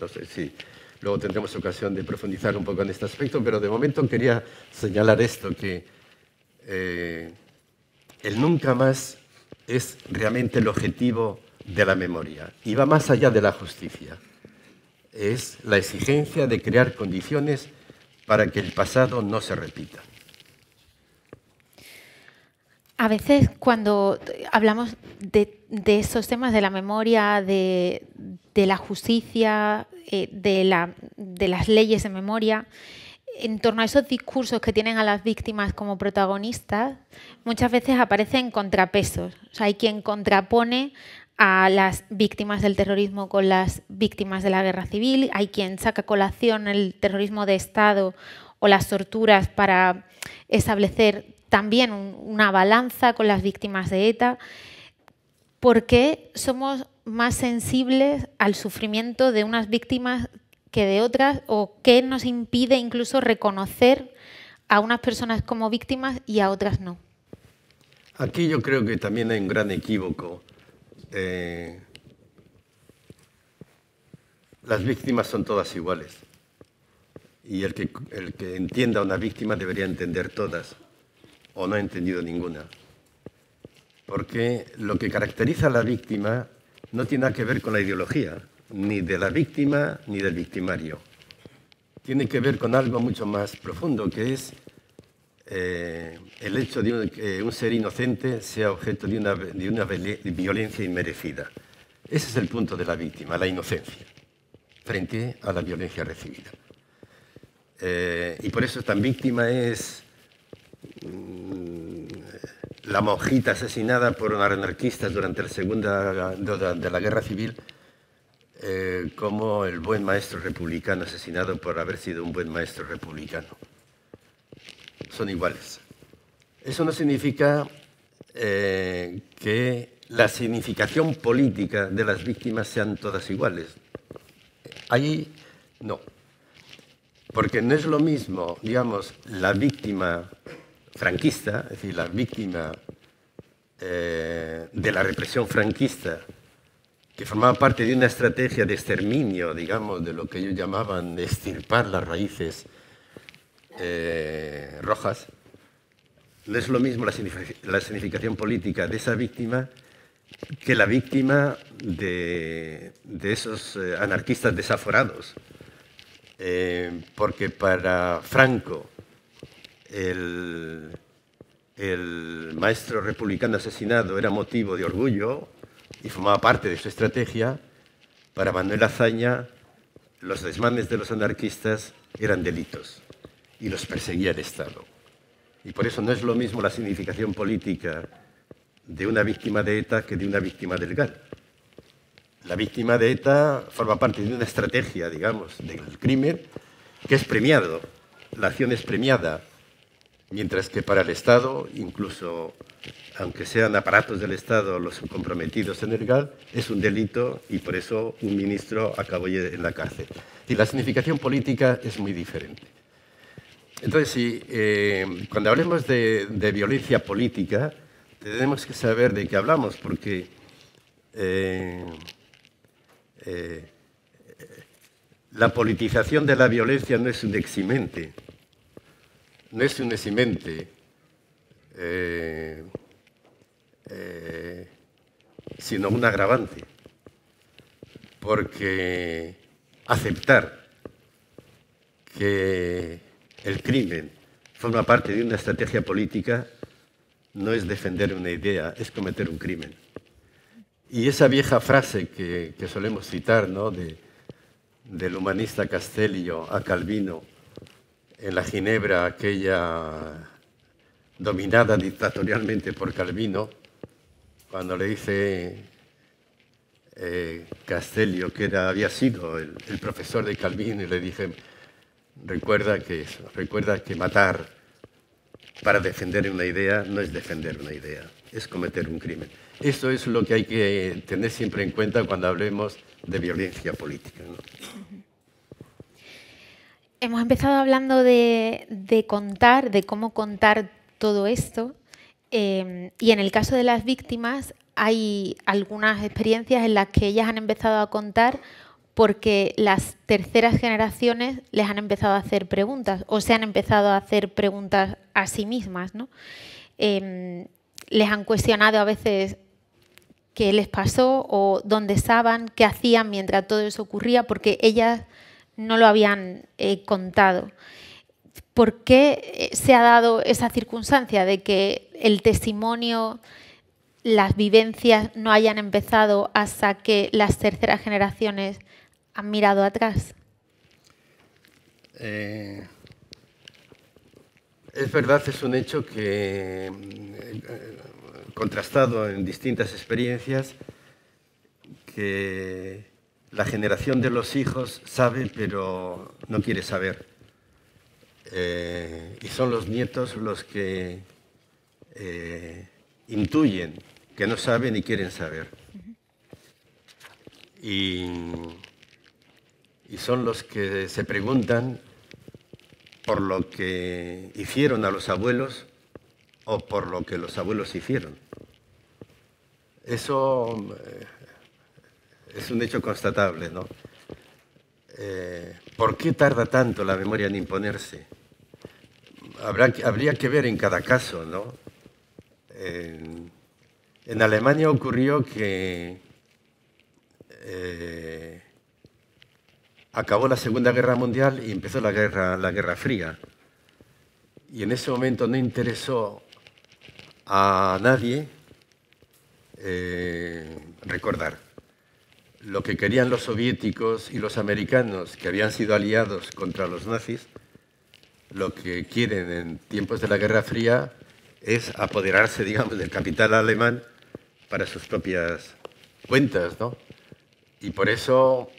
No sé si luego tendremos ocasión de profundizar un poco en este aspecto, pero de momento quería señalar esto, que el nunca más es realmente el objetivo de la memoria y va más allá de la justicia. Es la exigencia de crear condiciones para que el pasado no se repita. A veces cuando hablamos de esos temas de la memoria, de la justicia, de las leyes de memoria, en torno a esos discursos que tienen a las víctimas como protagonistas, muchas veces aparecen contrapesos. O sea, hay quien contrapone a las víctimas del terrorismo con las víctimas de la guerra civil, hay quien saca a colación el terrorismo de Estado o las torturas para establecer también una balanza con las víctimas de ETA. ¿Por qué somos más sensibles al sufrimiento de unas víctimas que de otras? ¿O qué nos impide incluso reconocer a unas personas como víctimas y a otras no? Aquí yo creo que también hay un gran equívoco. Las víctimas son todas iguales. Y el que entienda a una víctima debería entender todas, o no ha entendido ninguna. Porque lo que caracteriza a la víctima no tiene nada que ver con la ideología, ni de la víctima ni del victimario. Tiene que ver con algo mucho más profundo, que es el hecho de que un ser inocente sea objeto de una violencia inmerecida. Ese es el punto de la víctima, la inocencia, frente a la violencia recibida. Y por eso tan víctima es la monjita asesinada por unos anarquistas durante de la guerra civil, como el buen maestro republicano asesinado por haber sido un buen maestro republicano. Son iguales. Eso no significa que la significación política de las víctimas sean todas iguales. Ahí no. Porque no es lo mismo, digamos, la víctima franquista, es decir, la víctima de la represión franquista, que formaba parte de una estrategia de exterminio, digamos, de lo que ellos llamaban extirpar las raíces rojas. No es lo mismo la significación política de esa víctima que la víctima de esos anarquistas desaforados. Porque para Franco el maestro republicano asesinado era motivo de orgullo y formaba parte de su estrategia. Para Manuel Azaña los desmanes de los anarquistas eran delitos y los perseguía el Estado. Y por eso no es lo mismo la significación política de una víctima de ETA que de una víctima del GAL. La víctima de ETA forma parte de una estrategia, digamos, del crimen que es premiado. La acción es premiada, mientras que para el Estado, incluso aunque sean aparatos del Estado los comprometidos en el GAL, es un delito y por eso un ministro acabó en la cárcel. Y la significación política es muy diferente. Entonces, cuando hablemos de violencia política, tenemos que saber de qué hablamos, porque la politización de la violencia no es un eximente. No es un eximente. sino un agravante, porque aceptar que el crimen forma parte de una estrategia política no es defender una idea, es cometer un crimen. Y esa vieja frase que solemos citar, ¿no?, del humanista Castellio a Calvino en la Ginebra, aquella dominada dictatorialmente por Calvino, cuando le dice Castellio, que había sido el profesor de Calvino, y le dije, recuerda que matar para defender una idea no es defender una idea, es cometer un crimen. Eso es lo que hay que tener siempre en cuenta cuando hablemos de violencia política, ¿no? Hemos empezado hablando de contar, de cómo contar todo esto, y en el caso de las víctimas hay algunas experiencias en las que ellas han empezado a contar porque las terceras generaciones les han empezado a hacer preguntas o se han empezado a hacer preguntas a sí mismas, ¿no? Les han cuestionado a veces qué les pasó o dónde estaban, qué hacían mientras todo eso ocurría, porque ellas no lo habían contado. ¿Por qué se ha dado esa circunstancia de que el testimonio, las vivencias no hayan empezado hasta que las terceras generaciones han mirado atrás? Es verdad, es un hecho que, contrastado en distintas experiencias, que la generación de los hijos sabe, pero no quiere saber. Y son los nietos los que intuyen que no saben y quieren saber. Y son los que se preguntan por lo que hicieron a los abuelos o por lo que los abuelos hicieron. Eso es un hecho constatable, ¿no? ¿Por qué tarda tanto la memoria en imponerse? Habría que ver en cada caso, ¿no? En Alemania ocurrió que acabó la Segunda Guerra Mundial y empezó la Guerra Fría. Y en ese momento no interesó a nadie recordar. Lo que querían los soviéticos y los americanos, que habían sido aliados contra los nazis, lo que quieren en tiempos de la Guerra Fría es apoderarse, digamos, del capital alemán para sus propias cuentas, ¿no? Y por eso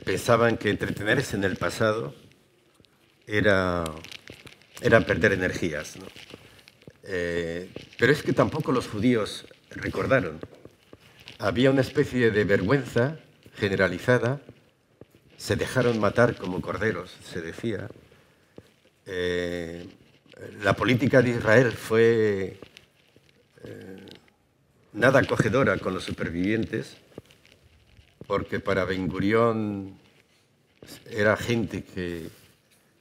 pensaban que entretenerse en el pasado era perder energías, ¿no? Pero es que tampoco los judíos recordaron. Había una especie de vergüenza generalizada, se dejaron matar como corderos, se decía. La política de Israel fue nada acogedora con los supervivientes, porque para Ben Gurión era gente que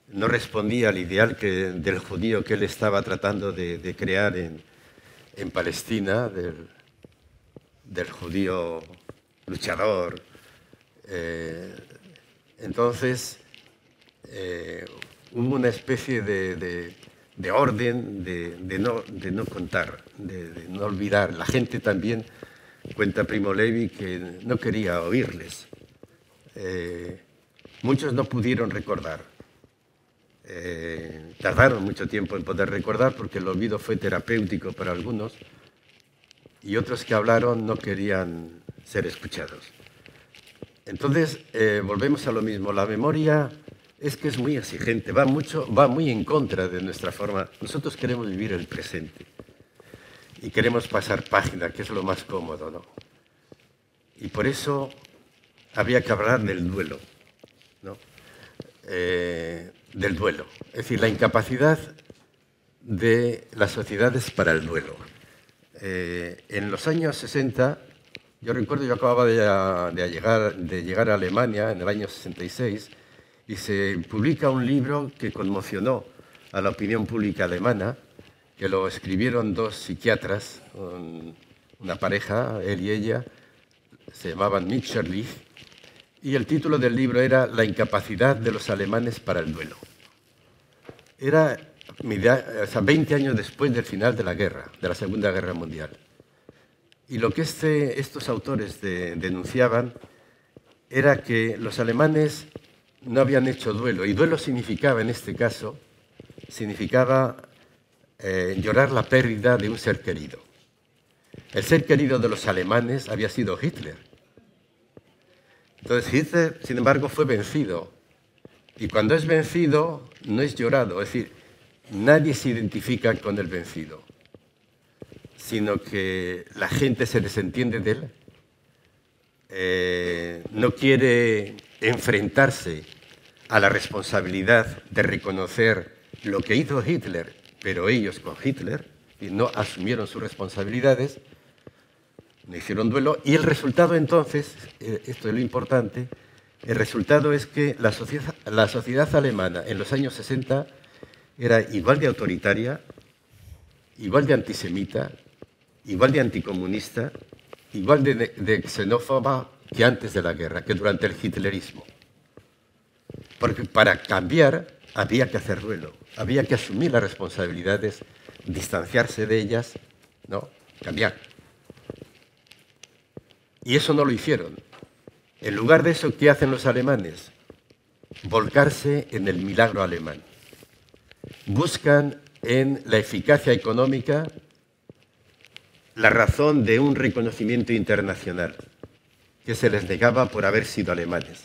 no respondía al ideal del judío que él estaba tratando de crear en Palestina, del judío luchador. Entonces, hubo una especie de orden de no contar, de no olvidar. La gente también, cuenta Primo Levi, que no quería oírles. Muchos no pudieron recordar. Tardaron mucho tiempo en poder recordar porque el olvido fue terapéutico para algunos y otros que hablaron no querían ser escuchados. Entonces, volvemos a lo mismo. La memoria es que es muy exigente, va muy en contra de nuestra forma. Nosotros queremos vivir el presente y queremos pasar página, que es lo más cómodo, ¿no? Y por eso había que hablar del duelo, ¿no? Del duelo. Es decir, la incapacidad de las sociedades para el duelo. En los años 60, yo recuerdo, yo acababa de llegar a Alemania en el año 66 y se publica un libro que conmocionó a la opinión pública alemana, que lo escribieron dos psiquiatras, una pareja, él y ella, se llamaban Mitscherlich, y el título del libro era La incapacidad de los alemanes para el duelo. Era 20 años después del final de la guerra, de la Segunda Guerra Mundial. Y lo que estos autores denunciaban era que los alemanes no habían hecho duelo, y duelo significaba, en este caso, llorar la pérdida de un ser querido. El ser querido de los alemanes había sido Hitler. Entonces Hitler, sin embargo, fue vencido. Y cuando es vencido, no es llorado. Es decir, nadie se identifica con el vencido, sino que la gente se desentiende de él. No quiere enfrentarse a la responsabilidad de reconocer lo que hizo Hitler, pero ellos con Hitler, y no asumieron sus responsabilidades, no hicieron duelo, y el resultado entonces, esto es lo importante, el resultado es que la sociedad alemana en los años 60 era igual de autoritaria, igual de antisemita, igual de anticomunista, igual de xenófoba que antes de la guerra, que durante el hitlerismo. Porque para cambiar había que hacer duelo, había que asumir las responsabilidades, distanciarse de ellas, ¿no? Cambiar. Y eso no lo hicieron. En lugar de eso, ¿qué hacen los alemanes? Volcarse en el milagro alemán. Buscan en la eficacia económica la razón de un reconocimiento internacional que se les negaba por haber sido alemanes.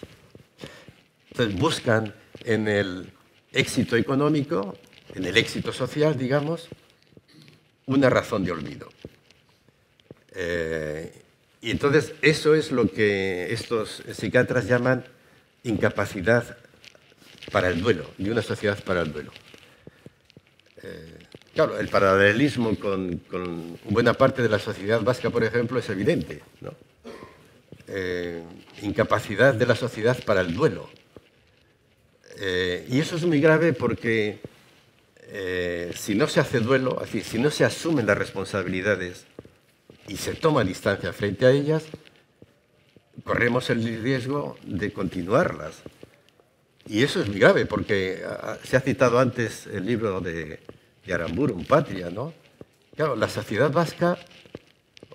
Entonces buscan en el éxito económico, en el éxito social, digamos, una razón de olvido. Y entonces eso es lo que estos psiquiatras llaman incapacidad para el duelo, de una sociedad para el duelo. Claro, el paralelismo con buena parte de la sociedad vasca, por ejemplo, es evidente, ¿no? Incapacidad de la sociedad para el duelo. Y eso es muy grave porque si no se hace duelo, es decir, si no se asumen las responsabilidades y se toma distancia frente a ellas, corremos el riesgo de continuarlas. Y eso es muy grave porque se ha citado antes el libro de Aramburu, Patria, ¿no? Claro, la sociedad vasca,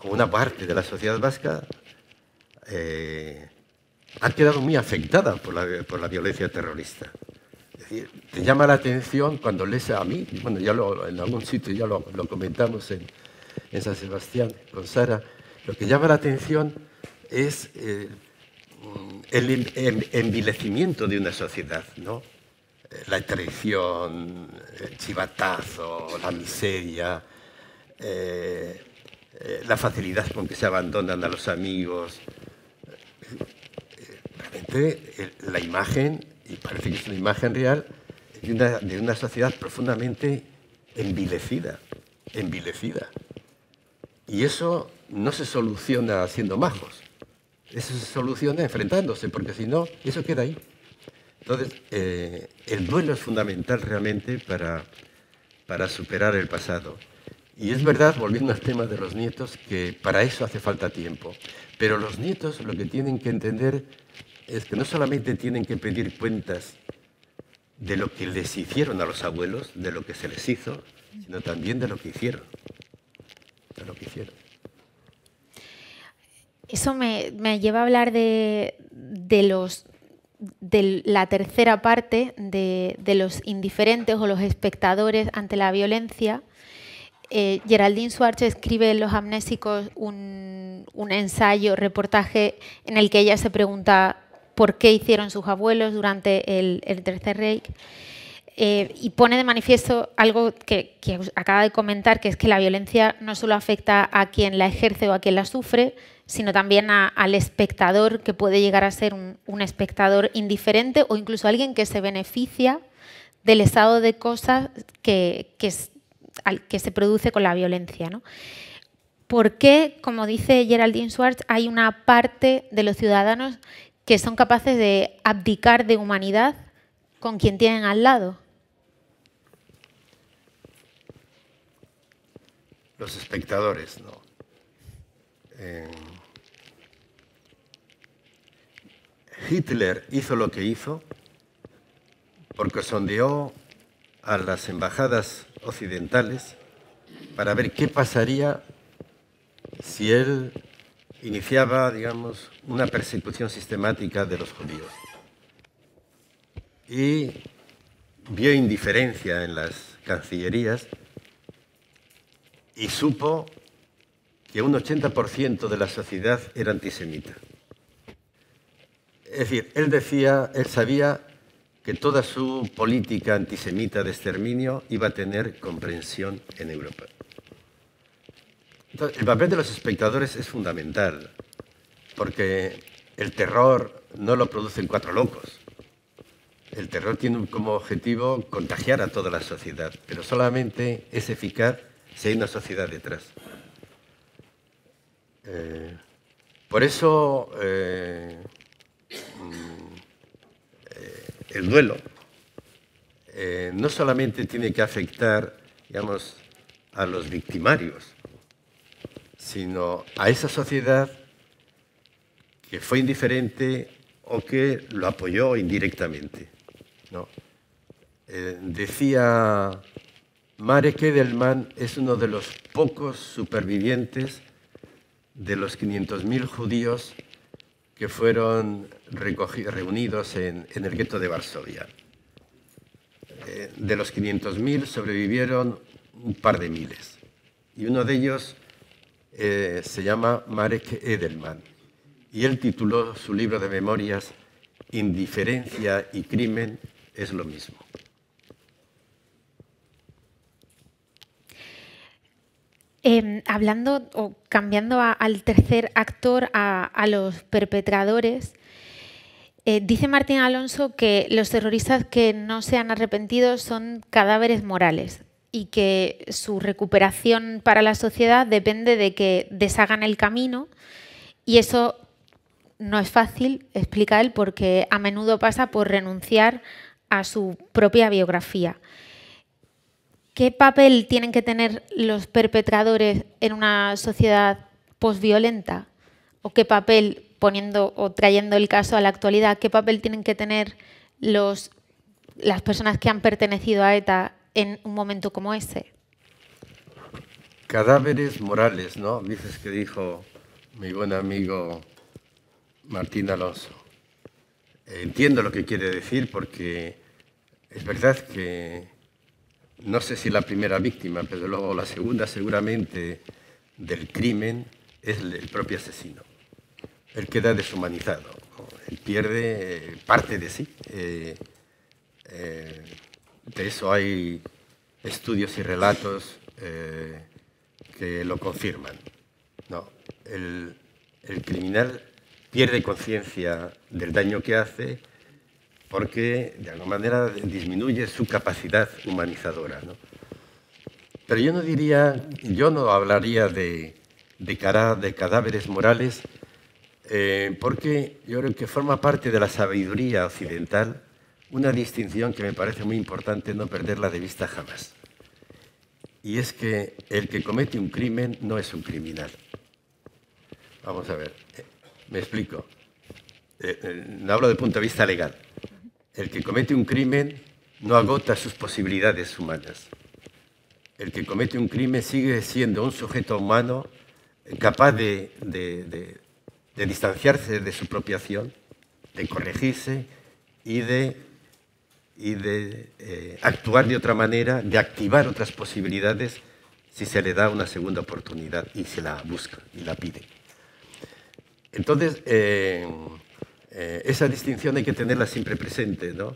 o una parte de la sociedad vasca, ha quedado muy afectada por la violencia terrorista. Es decir, te llama la atención cuando lees a mí, bueno, en algún sitio ya lo comentamos en San Sebastián con Sara, lo que llama la atención es el envilecimiento de una sociedad, ¿no? La traición, el chivatazo, la miseria, la facilidad con que se abandonan a los amigos. Realmente la imagen, y parece que es una imagen real, de una sociedad profundamente envilecida. Y eso no se soluciona siendo majos, eso se soluciona enfrentándose, porque si no, eso queda ahí. Entonces, el duelo es fundamental realmente para superar el pasado. Y es verdad, volviendo al tema de los nietos, que para eso hace falta tiempo. Pero los nietos lo que tienen que entender es que no solamente tienen que pedir cuentas de lo que les hicieron a los abuelos, de lo que se les hizo, sino también de lo que hicieron. Eso me lleva a hablar de la tercera parte, de los indiferentes o los espectadores ante la violencia. Geraldine Schwartz escribe en Los amnésicos un ensayo, reportaje, en el que ella se pregunta por qué hicieron sus abuelos durante el Tercer Reich. Y pone de manifiesto algo que acaba de comentar, que es que la violencia no solo afecta a quien la ejerce o a quien la sufre, sino también al espectador, que puede llegar a ser un espectador indiferente o incluso alguien que se beneficia del estado de cosas que se produce con la violencia, ¿no? ¿Por qué, como dice Geraldine Schwartz, hay una parte de los ciudadanos que son capaces de abdicar de humanidad con quien tienen al lado? Los espectadores, ¿no? Hitler hizo lo que hizo porque sondeó a las embajadas occidentales para ver qué pasaría si él iniciaba, digamos, una persecución sistemática de los judíos. Y vio indiferencia en las cancillerías y supo que un 80% de la sociedad era antisemita. Es decir, él sabía que toda su política antisemita de exterminio iba a tener comprensión en Europa. Entonces, el papel de los espectadores es fundamental, porque el terror no lo producen cuatro locos. El terror tiene como objetivo contagiar a toda la sociedad, pero solamente es eficaz si hay una sociedad detrás. Por eso el duelo no solamente tiene que afectar, digamos, a los victimarios, sino a esa sociedad que fue indiferente o que lo apoyó indirectamente, ¿no? Decía Marek Edelman, es uno de los pocos supervivientes de los 500.000 judíos que fueron reunidos en el gueto de Varsovia. De los 500.000 sobrevivieron un par de miles, y uno de ellos se llama Marek Edelman, y él tituló su libro de memorias Indiferencia y crimen es lo mismo. Hablando o cambiando al tercer actor, a los perpetradores, dice Martín Alonso que los terroristas que no se han arrepentido son cadáveres morales y que su recuperación para la sociedad depende de que deshagan el camino, y eso no es fácil, explica él, porque a menudo pasa por renunciar a su propia biografía. ¿Qué papel tienen que tener los perpetradores en una sociedad posviolenta? ¿O qué papel, poniendo o trayendo el caso a la actualidad, qué papel tienen que tener las personas que han pertenecido a ETA en un momento como ese? Cadáveres morales, ¿no? Dices que dijo mi buen amigo Martín Alonso. Entiendo lo que quiere decir, porque es verdad que no sé si la primera víctima, pero luego la segunda seguramente del crimen es el propio asesino. Él queda deshumanizado, ¿no? Él pierde parte de sí. De eso hay estudios y relatos que lo confirman, ¿no? El criminal pierde conciencia del daño que hace, porque de alguna manera disminuye su capacidad humanizadora, ¿no? Pero yo no hablaría de cadáveres morales, porque yo creo que forma parte de la sabiduría occidental una distinción que me parece muy importante no perderla de vista jamás. Y es que el que comete un crimen no es un criminal. Vamos a ver, me explico. No hablo desde el punto de vista legal. El que comete un crimen no agota sus posibilidades humanas. El que comete un crimen sigue siendo un sujeto humano capaz de distanciarse de su propia acción, de corregirse y de actuar de otra manera, de activar otras posibilidades si se le da una segunda oportunidad y se la busca y la pide. Entonces, esa distinción hay que tenerla siempre presente, ¿no?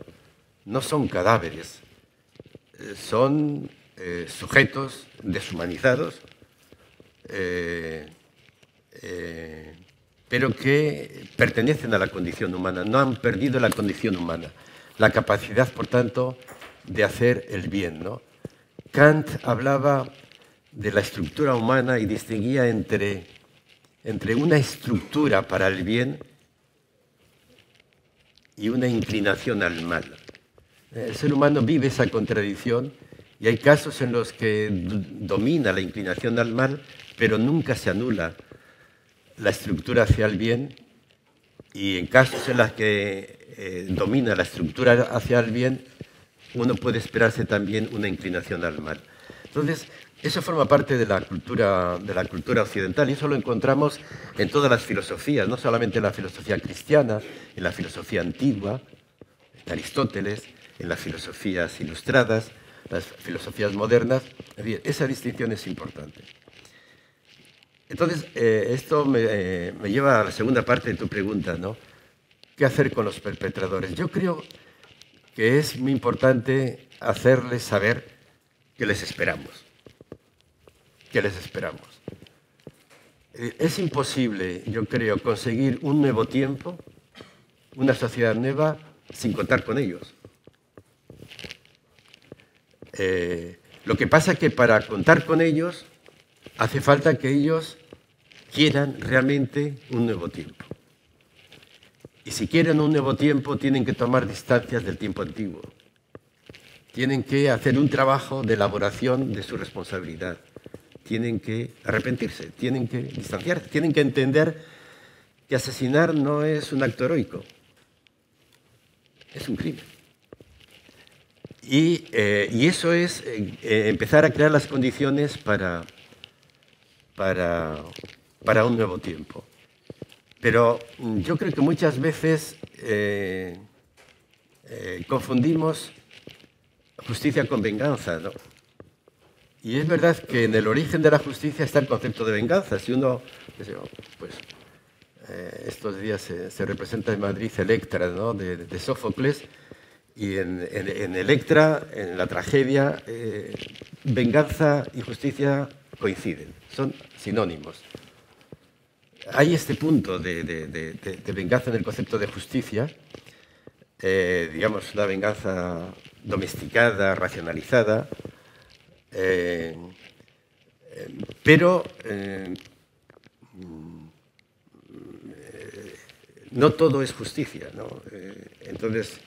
No son cadáveres, son sujetos deshumanizados, pero que pertenecen a la condición humana, no han perdido la condición humana, la capacidad, por tanto, de hacer el bien, ¿no? Kant hablaba de la estructura humana y distinguía entre una estructura para el bien y una inclinación al mal. El ser humano vive esa contradicción y hay casos en los que domina la inclinación al mal, pero nunca se anula la estructura hacia el bien, y en casos en los que domina la estructura hacia el bien, uno puede esperarse también una inclinación al mal. Entonces, eso forma parte de la cultura occidental y eso lo encontramos en todas las filosofías, no solamente en la filosofía cristiana, en la filosofía antigua, en Aristóteles, en las filosofías ilustradas, las filosofías modernas. Es decir, esa distinción es importante. Entonces, esto me lleva a la segunda parte de tu pregunta, ¿no? ¿Qué hacer con los perpetradores? Yo creo que es muy importante hacerles saber que les esperamos. Que les esperamos. Es imposible, yo creo, conseguir un nuevo tiempo, una sociedad nueva, sin contar con ellos. Lo que pasa es que para contar con ellos hace falta que ellos quieran realmente un nuevo tiempo. Y si quieren un nuevo tiempo, tienen que tomar distancias del tiempo antiguo. Tienen que hacer un trabajo de elaboración de su responsabilidad. Tienen que arrepentirse, tienen que distanciarse, tienen que entender que asesinar no es un acto heroico, es un crimen. Y eso es empezar a crear las condiciones para un nuevo tiempo. Pero yo creo que muchas veces confundimos justicia con venganza, ¿no? Y es verdad que en el origen de la justicia está el concepto de venganza. Si uno, pues, estos días se representa en Madrid Electra, ¿no? de Sófocles, y en Electra, en la tragedia, venganza y justicia coinciden, son sinónimos. Hay este punto de venganza en el concepto de justicia, digamos, una venganza domesticada, racionalizada, pero no todo es justicia, ¿no? Entonces,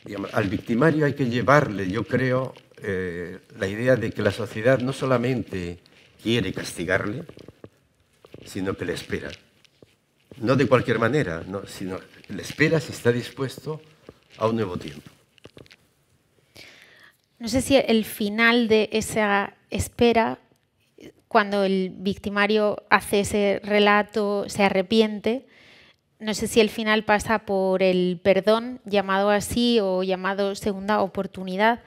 digamos, al victimario hay que llevarle, yo creo, la idea de que la sociedad no solamente quiere castigarle, sino que le espera. No de cualquier manera, no, sino que le espera si está dispuesto a un nuevo tiempo. No sé si el final de esa espera, cuando el victimario hace ese relato, se arrepiente, no sé si el final pasa por el perdón, llamado así, o llamado segunda oportunidad.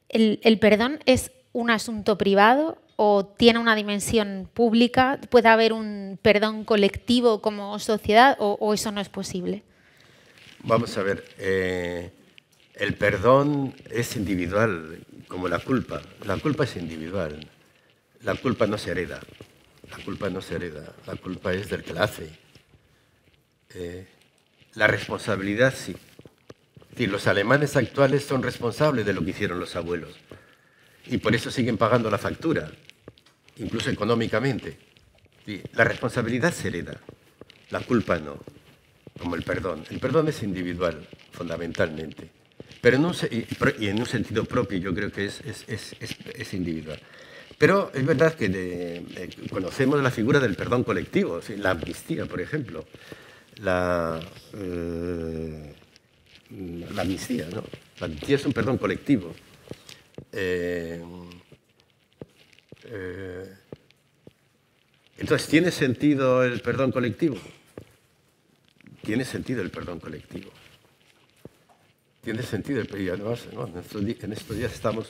¿El perdón es un asunto privado o tiene una dimensión pública? ¿Puede haber un perdón colectivo como sociedad o eso no es posible? Vamos a ver, el perdón es individual, como la culpa. La culpa es individual. La culpa no se hereda. La culpa no se hereda. La culpa es del que la hace. La responsabilidad sí. Es decir, los alemanes actuales son responsables de lo que hicieron los abuelos. Y por eso siguen pagando la factura, incluso económicamente. Sí, la responsabilidad se hereda. La culpa no. Como el perdón. El perdón es individual, fundamentalmente. Pero y en un sentido propio yo creo que es individual. Pero es verdad que conocemos la figura del perdón colectivo, ¿sí? La amnistía, por ejemplo. La amnistía, ¿no? La amnistía es un perdón colectivo. Entonces, ¿tiene sentido el perdón colectivo? Tiene sentido el perdón colectivo. Tiene sentido, y además, ¿no? en estos días estamos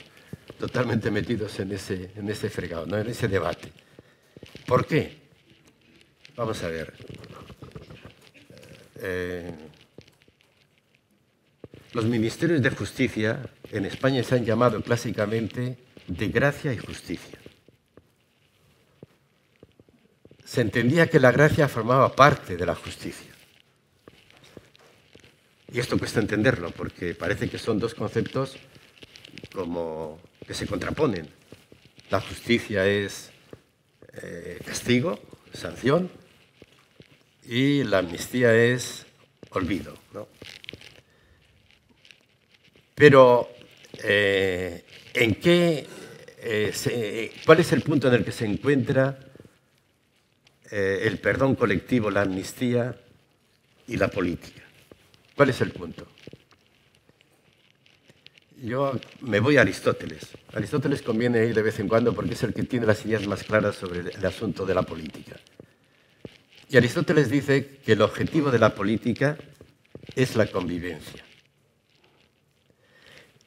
totalmente metidos en ese fregado, ¿no? En ese debate. ¿Por qué? Vamos a ver. Los ministerios de justicia en España se han llamado clásicamente de gracia y justicia. Se entendía que la gracia formaba parte de la justicia. Y esto cuesta entenderlo, porque parece que son dos conceptos como que se contraponen. La justicia es castigo, sanción, y la amnistía es olvido, ¿no? Pero, ¿cuál es el punto en el que se encuentra el perdón colectivo, la amnistía y la política. ¿Cuál es el punto? Yo me voy a Aristóteles. Aristóteles conviene ir de vez en cuando porque es el que tiene las ideas más claras sobre el asunto de la política. Y Aristóteles dice que el objetivo de la política es la convivencia.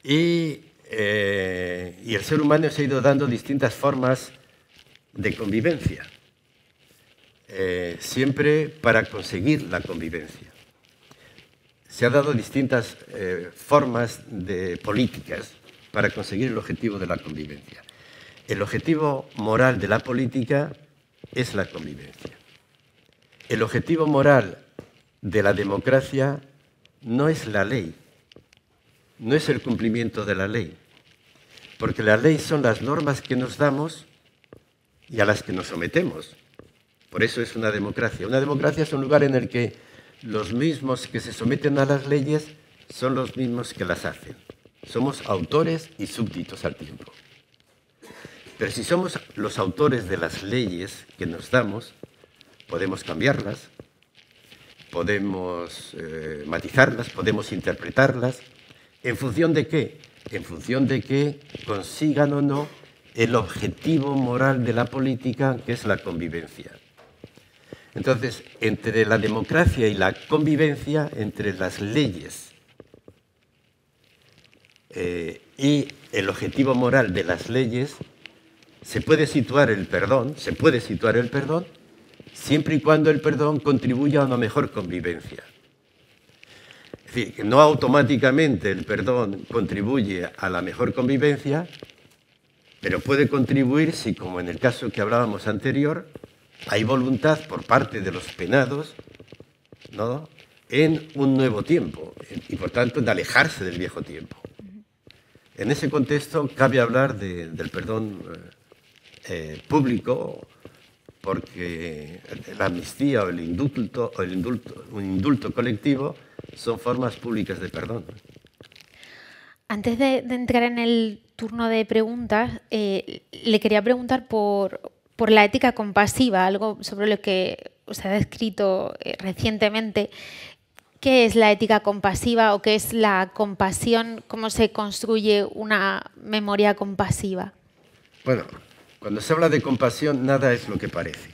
Y el ser humano se ha ido dando distintas formas de convivencia, siempre para conseguir la convivencia. Se han dado distintas formas de políticas para conseguir el objetivo de la convivencia. El objetivo moral de la política es la convivencia. El objetivo moral de la democracia no es la ley, no es el cumplimiento de la ley, porque la ley son las normas que nos damos y a las que nos sometemos. Por eso es una democracia. Una democracia es un lugar en el que los mismos que se someten a las leyes son los mismos que las hacen. Somos autores y súbditos al tiempo. Pero si somos los autores de las leyes que nos damos, podemos cambiarlas, podemos matizarlas, podemos interpretarlas. ¿En función de qué? En función de que consigan o no el objetivo moral de la política, que es la convivencia. Entonces, entre la democracia y la convivencia, entre las leyes y el objetivo moral de las leyes, se puede situar el perdón, siempre y cuando el perdón contribuya a una mejor convivencia. Es decir, que no automáticamente el perdón contribuye a la mejor convivencia, pero puede contribuir si, como en el caso que hablábamos anterior, hay voluntad por parte de los penados, ¿no?, en un nuevo tiempo y, por tanto, de alejarse del viejo tiempo. En ese contexto cabe hablar del perdón público, porque la amnistía o el un indulto colectivo son formas públicas de perdón. Antes de entrar en el turno de preguntas, le quería preguntar por la ética compasiva, algo sobre lo que usted ha escrito recientemente. ¿Qué es la ética compasiva o qué es la compasión? ¿Cómo se construye una memoria compasiva? Bueno, cuando se habla de compasión, nada es lo que parece.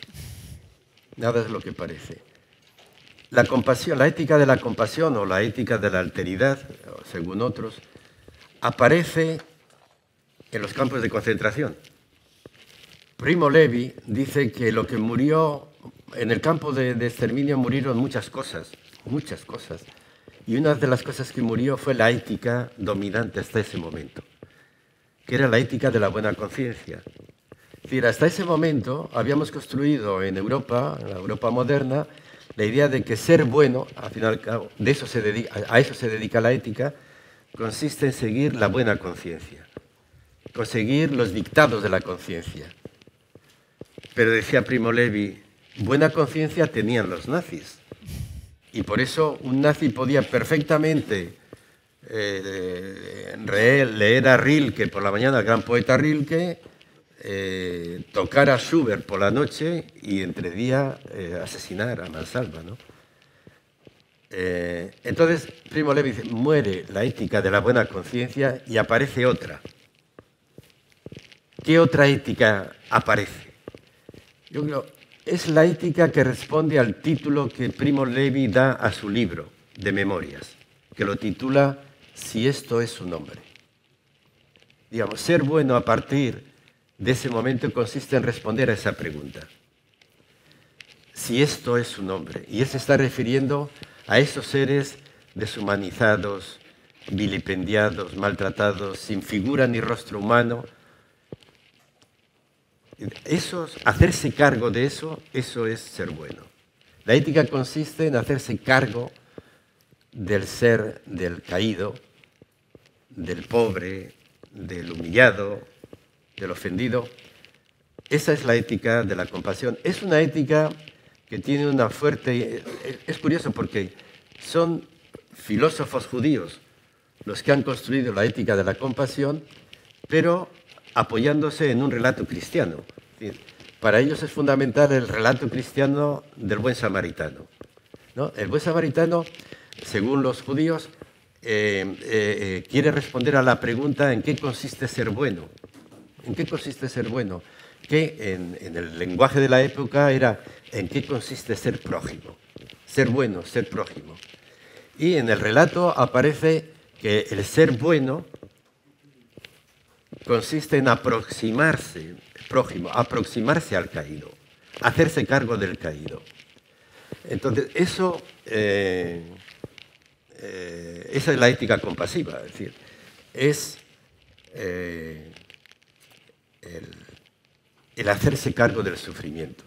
Nada es lo que parece. La compasión, la ética de la compasión o la ética de la alteridad, según otros, aparece en los campos de concentración. Primo Levi dice que lo que murió en el campo de exterminio murieron muchas cosas, y una de las cosas que murió fue la ética dominante hasta ese momento, que era la ética de la buena conciencia. Es decir, hasta ese momento habíamos construido en Europa, en la Europa moderna, la idea de que ser bueno, al fin y al cabo, a eso se dedica la ética, consiste en seguir la buena conciencia, conseguir los dictados de la conciencia. Pero decía Primo Levi, buena conciencia tenían los nazis. Y por eso un nazi podía perfectamente leer a Rilke por la mañana, el gran poeta Rilke, tocar a Schubert por la noche y entre día asesinar a mansalva, ¿no? Entonces, Primo Levi dice, muere la ética de la buena conciencia y aparece otra. ¿Qué otra ética aparece? Yo creo, es la ética que responde al título que Primo Levi da a su libro de memorias, que lo titula Si esto es su nombre. Digamos, ser bueno a partir de ese momento consiste en responder a esa pregunta. Si esto es su nombre. Y él se está refiriendo a esos seres deshumanizados, vilipendiados, maltratados, sin figura ni rostro humano. Hacerse cargo de eso es ser bueno. La ética consiste en hacerse cargo del ser, del caído, del pobre, del humillado, del ofendido. Esa es la ética de la compasión. Es una ética que tiene una fuerte... Es curioso porque son filósofos judíos los que han construido la ética de la compasión, pero apoyándose en un relato cristiano. para ellos es fundamental el relato cristiano del buen samaritano, ¿no? El buen samaritano, según los judíos, quiere responder a la pregunta ¿en qué consiste ser bueno? ¿En qué consiste ser bueno? Que en el lenguaje de la época era ¿en qué consiste ser prójimo? Ser bueno, ser prójimo. Y en el relato aparece que el ser bueno consiste en aproximarse, prójimo, aproximarse al caído, hacerse cargo del caído. Entonces, eso, esa es la ética compasiva, es decir, es el hacerse cargo del sufrimiento,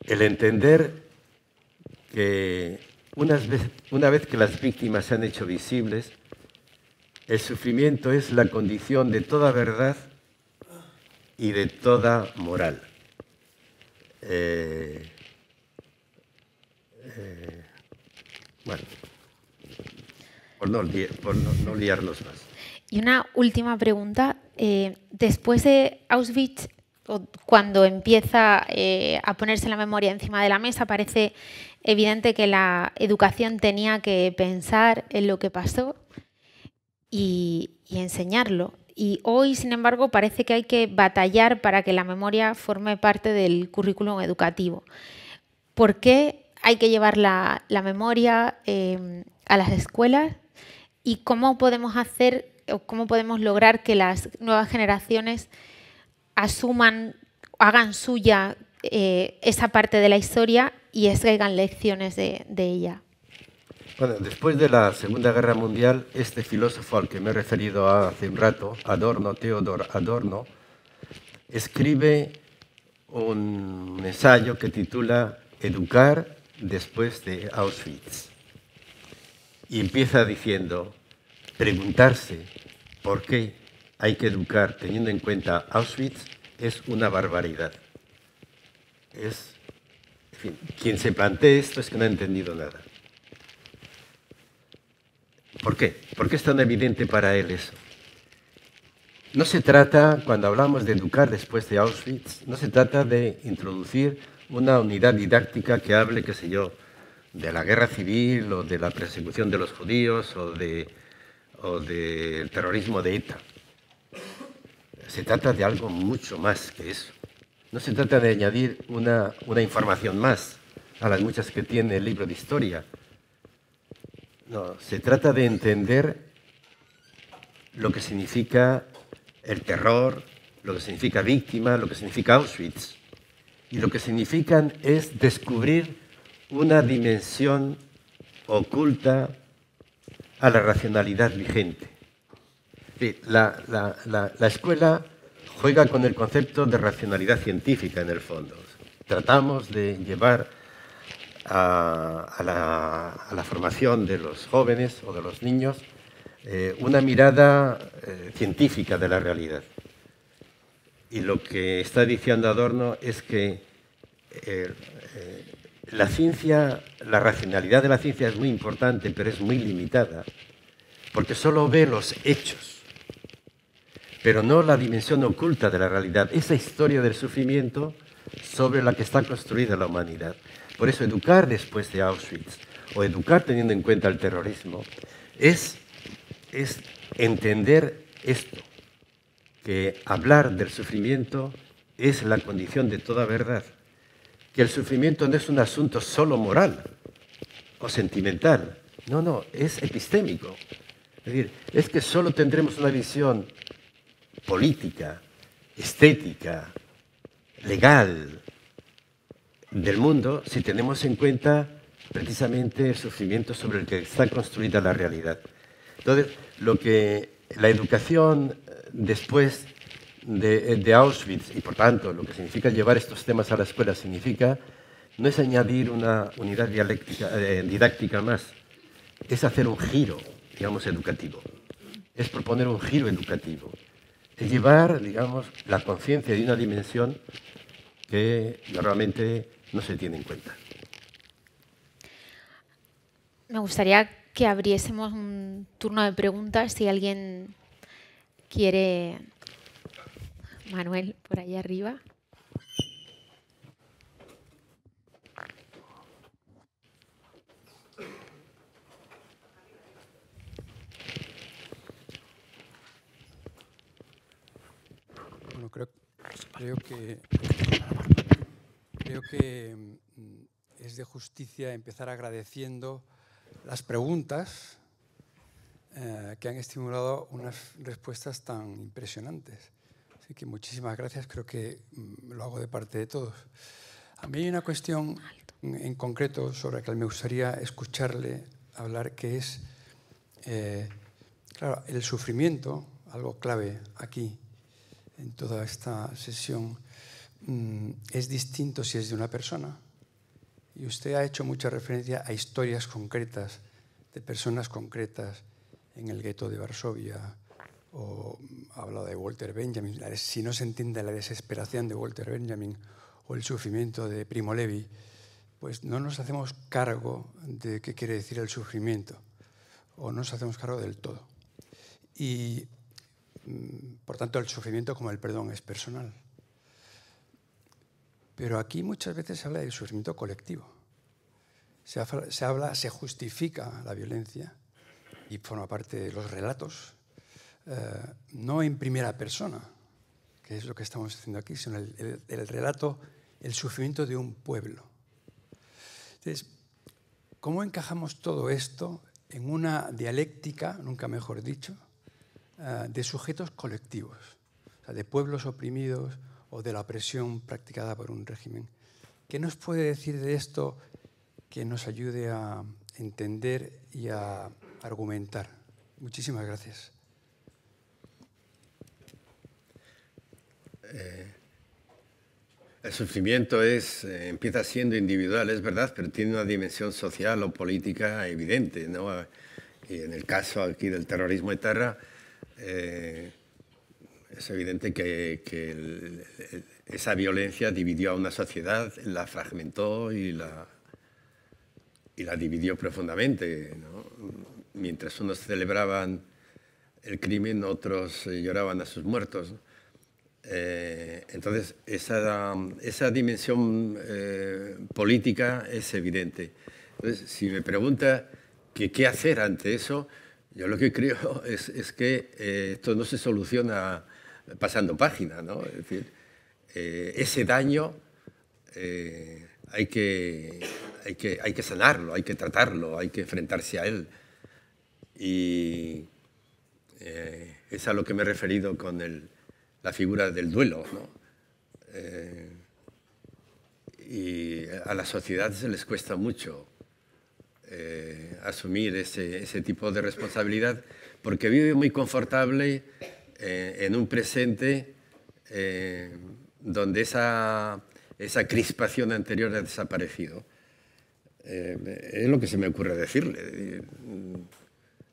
el entender que una vez que las víctimas se han hecho visibles, el sufrimiento es la condición de toda verdad y de toda moral. Bueno, por no liarnos más. Y una última pregunta. Después de Auschwitz, cuando empieza a ponerse la memoria encima de la mesa, parece evidente que la educación tenía que pensar en lo que pasó y enseñarlo. Y hoy, sin embargo, parece que hay que batallar para que la memoria forme parte del currículum educativo. ¿Por qué hay que llevar la memoria a las escuelas? ¿Y cómo podemos hacer o cómo podemos lograr que las nuevas generaciones asuman, hagan suya esa parte de la historia y extraigan lecciones de ella? Bueno, después de la Segunda Guerra Mundial, este filósofo al que me he referido hace un rato, Adorno, Theodor Adorno, escribe un ensayo que titula Educar después de Auschwitz. Y empieza diciendo, preguntarse por qué hay que educar teniendo en cuenta Auschwitz es una barbaridad. En fin, quien se plantee esto es que no ha entendido nada. ¿Por qué? ¿Por qué es tan evidente para él eso? No se trata, cuando hablamos de educar después de Auschwitz, no se trata de introducir una unidad didáctica que hable, qué sé yo, de la guerra civil o de la persecución de los judíos o del terrorismo de ETA. Se trata de algo mucho más que eso. No se trata de añadir una información más a las muchas que tiene el libro de historia. No, se trata de entender lo que significa el terror, lo que significa víctima, lo que significa Auschwitz. Y lo que significan es descubrir una dimensión oculta a la racionalidad vigente. La escuela juega con el concepto de racionalidad científica en el fondo. Tratamos de llevar a la formación de los jóvenes o de los niños una mirada científica de la realidad. Y lo que está diciendo Adorno es que la ciencia, la racionalidad de la ciencia es muy importante, pero es muy limitada, porque solo ve los hechos, pero no la dimensión oculta de la realidad, esa historia del sufrimiento sobre la que está construida la humanidad. Por eso educar después de Auschwitz, o educar teniendo en cuenta el terrorismo, es entender esto, que hablar del sufrimiento es la condición de toda verdad, que el sufrimiento no es un asunto solo moral o sentimental, no, es epistémico. Es decir, es que solo tendremos una visión política, estética, legal del mundo si tenemos en cuenta precisamente el sufrimiento sobre el que está construida la realidad. Entonces, lo que la educación después de Auschwitz, y por tanto lo que significa llevar estos temas a la escuela, significa no es añadir una unidad didáctica más, es hacer un giro, digamos, educativo, es proponer un giro educativo, es llevar, digamos, la conciencia de una dimensión que normalmente no se tiene en cuenta. Me gustaría que abriésemos un turno de preguntas si alguien quiere. Manuel, por ahí arriba. Creo que es de justicia empezar agradeciendo las preguntas que han estimulado unas respuestas tan impresionantes. Así que muchísimas gracias, creo que lo hago de parte de todos. A mí hay una cuestión en concreto sobre la que me gustaría escucharle hablar, que es, claro, el sufrimiento, algo clave aquí en toda esta sesión, es distinto si es de una persona. Y usted ha hecho mucha referencia a historias concretas, de personas concretas en el gueto de Varsovia, o ha hablado de Walter Benjamin. Si no se entiende la desesperación de Walter Benjamin o el sufrimiento de Primo Levi, pues no nos hacemos cargo de qué quiere decir el sufrimiento, o no nos hacemos cargo del todo. Y, por tanto, el sufrimiento, como el perdón, es personal. Pero aquí muchas veces se habla del sufrimiento colectivo. Se justifica la violencia y forma parte de los relatos, no en primera persona, que es lo que estamos haciendo aquí, sino el relato, el sufrimiento de un pueblo. Entonces, ¿cómo encajamos todo esto en una dialéctica, nunca mejor dicho, de sujetos colectivos, o sea, de pueblos oprimidos o de la opresión practicada por un régimen? ¿Qué nos puede decir de esto que nos ayude a entender y a argumentar? Muchísimas gracias. El sufrimiento empieza siendo individual, es verdad, pero tiene una dimensión social o política evidente, ¿no? Y en el caso aquí del terrorismo etarra, es evidente que esa violencia dividió a una sociedad, la fragmentó y la dividió profundamente, ¿no? Mientras unos celebraban el crimen, otros lloraban a sus muertos, ¿no? Entonces, esa dimensión política es evidente. Entonces, si me pregunta qué hacer ante eso, yo lo que creo es que esto no se soluciona pasando página, ¿no? Es decir, ese daño hay que sanarlo, hay que tratarlo, hay que enfrentarse a él. Y es a lo que me he referido con la figura del duelo, ¿no? Y a la sociedad se les cuesta mucho asumir ese tipo de responsabilidad, porque vive muy confortable en un presente donde esa crispación anterior ha desaparecido. Es lo que se me ocurre decirle.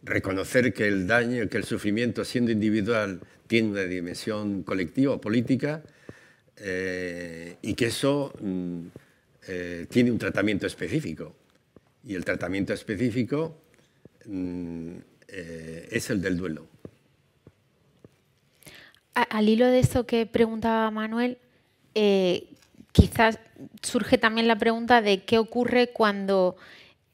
Reconocer que el daño, que el sufrimiento, siendo individual, tiene una dimensión colectiva o política, y que eso tiene un tratamiento específico. Y el tratamiento específico es el del duelo. Al hilo de eso que preguntaba Manuel, quizás surge también la pregunta de qué ocurre cuando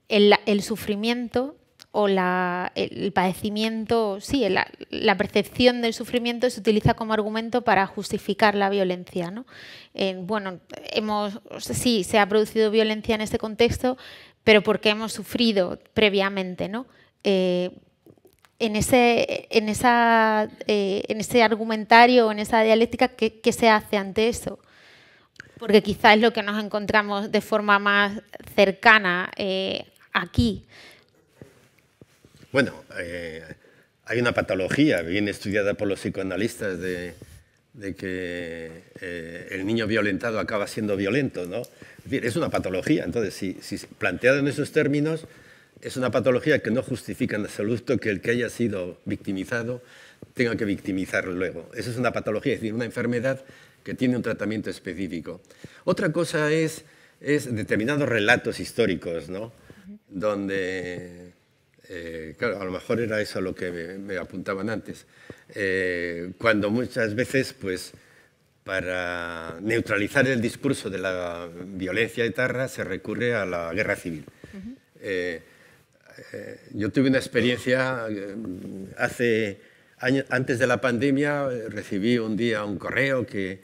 el sufrimiento o el padecimiento, sí, la percepción del sufrimiento se utiliza como argumento para justificar la violencia, ¿no? Bueno, sí, se ha producido violencia en este contexto, pero porque hemos sufrido previamente, ¿no? En ese argumentario, en esa dialéctica, ¿qué se hace ante eso? Porque quizás es lo que nos encontramos de forma más cercana aquí. Bueno, hay una patología bien estudiada por los psicoanalistas de que el niño violentado acaba siendo violento, ¿no? Es decir, es una patología. Entonces, si planteado en esos términos, es una patología que no justifica en absoluto que el que haya sido victimizado tenga que victimizarlo luego. Esa es una patología, es decir, una enfermedad que tiene un tratamiento específico. Otra cosa es determinados relatos históricos, ¿no? Donde, claro, a lo mejor era eso a lo que me apuntaban antes, cuando muchas veces, pues, para neutralizar el discurso de la violencia etarra se recurre a la guerra civil. Yo tuve una experiencia antes de la pandemia, recibí un día un correo que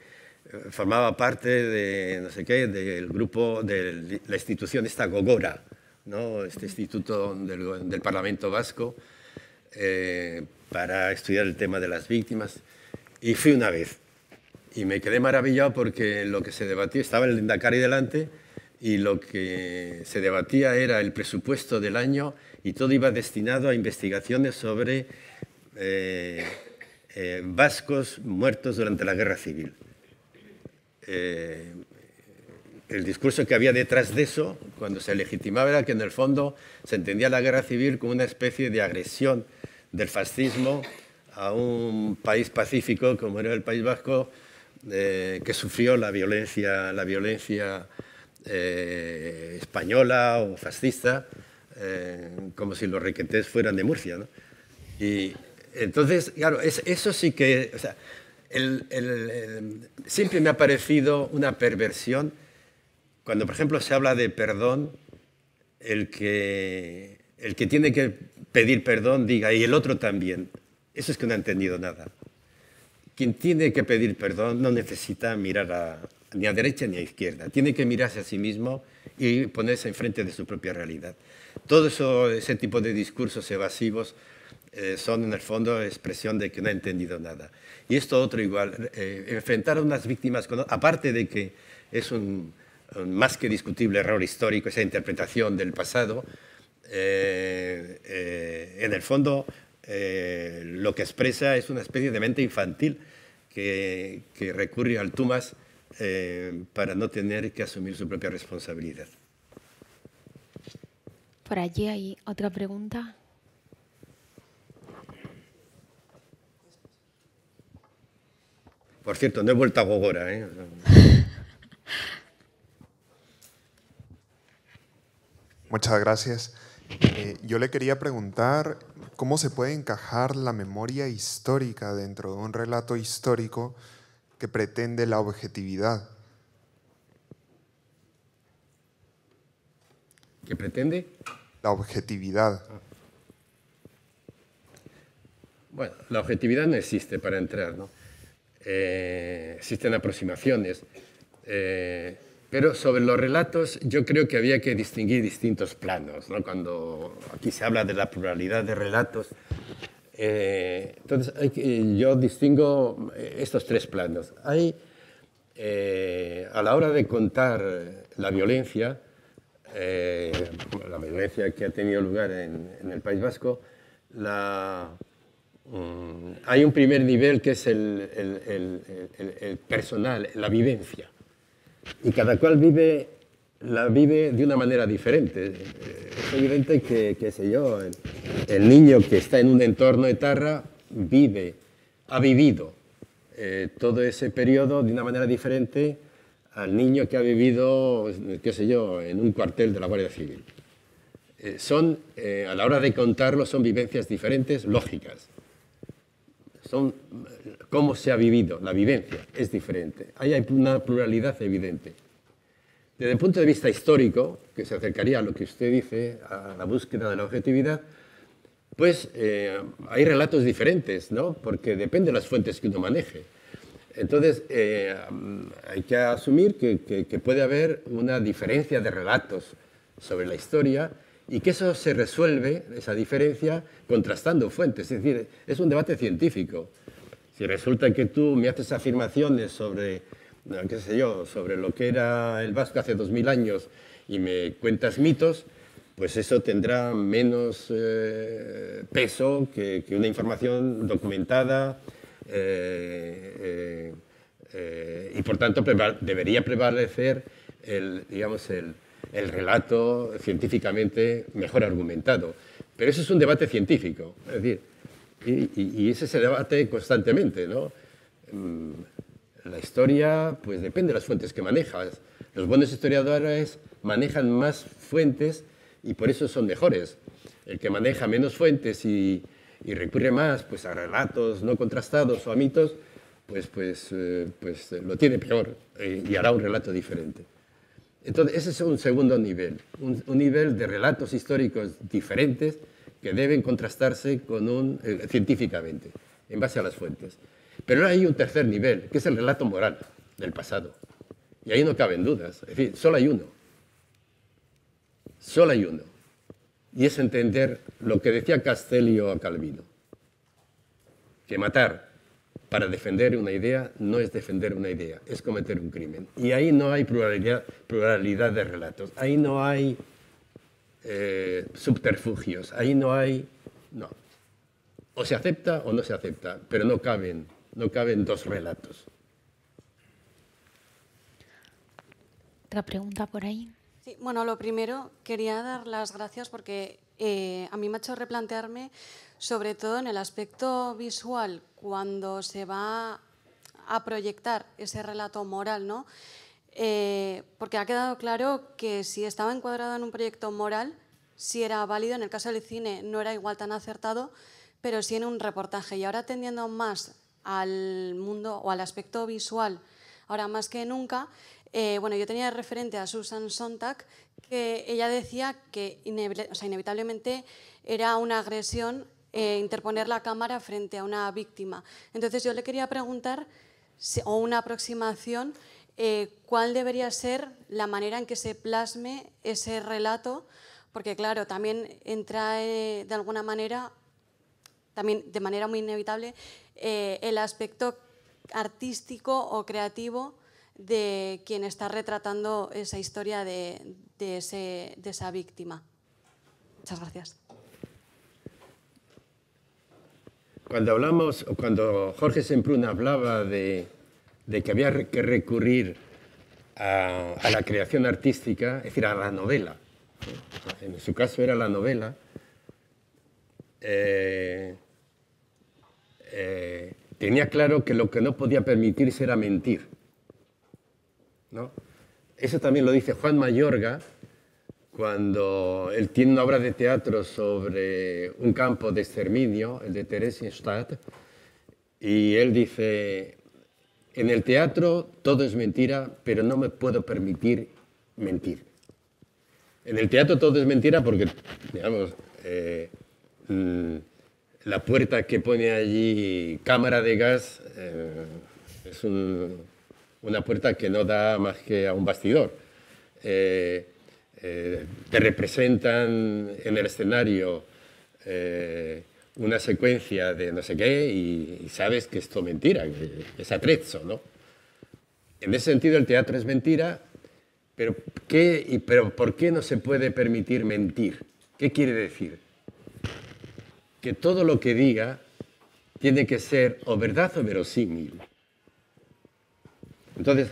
formaba parte de, no sé qué, del grupo de la institución esta Gogora, ¿no? Este instituto del Parlamento Vasco, para estudiar el tema de las víctimas. Y fui una vez. Y me quedé maravillado porque lo que se debatía, estaba el Lehendakari delante, y lo que se debatía era el presupuesto del año y todo iba destinado a investigaciones sobre vascos muertos durante la Guerra Civil. El discurso que había detrás de eso, cuando se legitimaba, era que en el fondo se entendía la Guerra Civil como una especie de agresión del fascismo a un país pacífico como era el País Vasco, que sufrió la violencia española o fascista, como si los requetés fueran de Murcia, ¿no? Y entonces, claro, eso sí que... O sea, siempre me ha parecido una perversión cuando, por ejemplo, se habla de perdón, el que tiene que pedir perdón diga, y el otro también. Eso es que no ha entendido nada. Quien tiene que pedir perdón no necesita mirar ni a derecha ni a izquierda. Tiene que mirarse a sí mismo y ponerse enfrente de su propia realidad. Todo eso, ese tipo de discursos evasivos son en el fondo expresión de que no ha entendido nada. Y esto otro igual, enfrentar a unas víctimas, aparte de que es un más que discutible error histórico, esa interpretación del pasado, en el fondo lo que expresa es una especie de mente infantil que recurre al tumas para no tener que asumir su propia responsabilidad. Por allí hay otra pregunta. Por cierto, no he vuelto a Gogora, ¿eh? Muchas gracias. Yo le quería preguntar cómo se puede encajar la memoria histórica dentro de un relato histórico que pretende la objetividad. ¿Qué pretende? La objetividad. Bueno, la objetividad no existe para entrar, ¿no? Existen aproximaciones, pero sobre los relatos yo creo que había que distinguir distintos planos, ¿no? Cuando aquí se habla de la pluralidad de relatos, entonces yo distingo estos tres planos. Hay, a la hora de contar la violencia que ha tenido lugar en el País Vasco, hay un primer nivel que es el personal, la vivencia. Y cada cual la vive de una manera diferente. Es evidente que, qué sé yo, el niño que está en un entorno etarra ha vivido todo ese periodo de una manera diferente al niño que ha vivido, qué sé yo, en un cuartel de la Guardia Civil. A la hora de contarlo, son vivencias diferentes, lógicas. Son cómo se ha vivido, la vivencia es diferente. Ahí hay una pluralidad evidente. Desde el punto de vista histórico, que se acercaría a lo que usted dice, a la búsqueda de la objetividad, pues hay relatos diferentes, ¿no? Porque depende de las fuentes que uno maneje. Entonces, hay que asumir que puede haber una diferencia de relatos sobre la historia y que eso se resuelve, esa diferencia, contrastando fuentes. Es decir, es un debate científico. Si resulta que tú me haces afirmaciones sobre, qué sé yo, sobre lo que era el vasco hace 2000 años y me cuentas mitos, pues eso tendrá menos peso que una información documentada y, por tanto, debería prevalecer el relato científicamente mejor argumentado. Pero eso es un debate científico, es decir, y ese se debate constantemente, ¿no? La historia, pues depende de las fuentes que manejas. Los buenos historiadores manejan más fuentes y por eso son mejores. El que maneja menos fuentes y recurre más, pues, a relatos no contrastados o a mitos, pues lo tiene peor y hará un relato diferente. Entonces, ese es un segundo nivel, un nivel de relatos históricos diferentes que deben contrastarse científicamente, en base a las fuentes. Pero hay un tercer nivel, que es el relato moral. del pasado. Y ahí no caben dudas. Es decir, solo hay uno. Solo hay uno. Y es entender lo que decía Castellio a Calvino. Que matar para defender una idea no es defender una idea, es cometer un crimen. Y ahí no hay pluralidad de relatos. Ahí no hay subterfugios. Ahí no hay... No. O se acepta o no se acepta, pero no caben dos relatos. Otra pregunta por ahí. Sí, bueno, lo primero, quería dar las gracias porque a mí me ha hecho replantearme, sobre todo en el aspecto visual, cuando se va a proyectar ese relato moral, ¿no? Porque ha quedado claro que si estaba encuadrado en un proyecto moral, sí era válido, en el caso del cine no era igual tan acertado, pero sí en un reportaje. Y ahora tendiendo más al mundo o al aspecto visual, ahora más que nunca, bueno, yo tenía de referente a Susan Sontag, que ella decía que inevitablemente era una agresión interponer la cámara frente a una víctima. Entonces yo le quería preguntar, o una aproximación, cuál debería ser la manera en que se plasme ese relato, porque claro, también entra de alguna manera, también de manera muy inevitable, el aspecto artístico o creativo de quien está retratando esa historia de esa víctima. Muchas gracias. Cuando Jorge Semprún hablaba de que había que recurrir a la creación artística, es decir, a la novela, en su caso era la novela, tenía claro que lo que no podía permitirse era mentir, ¿no? Eso también lo dice Juan Mayorga cuando él tiene una obra de teatro sobre un campo de exterminio, el de Theresienstadt, y él dice, en el teatro todo es mentira, pero no me puedo permitir mentir. En el teatro todo es mentira porque, digamos, la puerta que pone allí cámara de gas es una puerta que no da más que a un bastidor. Te representan en el escenario una secuencia de no sé qué y sabes que esto es mentira, que es atrezzo, ¿no? En ese sentido el teatro es mentira, pero ¿por qué no se puede permitir mentir? ¿Qué quiere decir? Que todo lo que diga tiene que ser o verdad o verosímil. Entonces,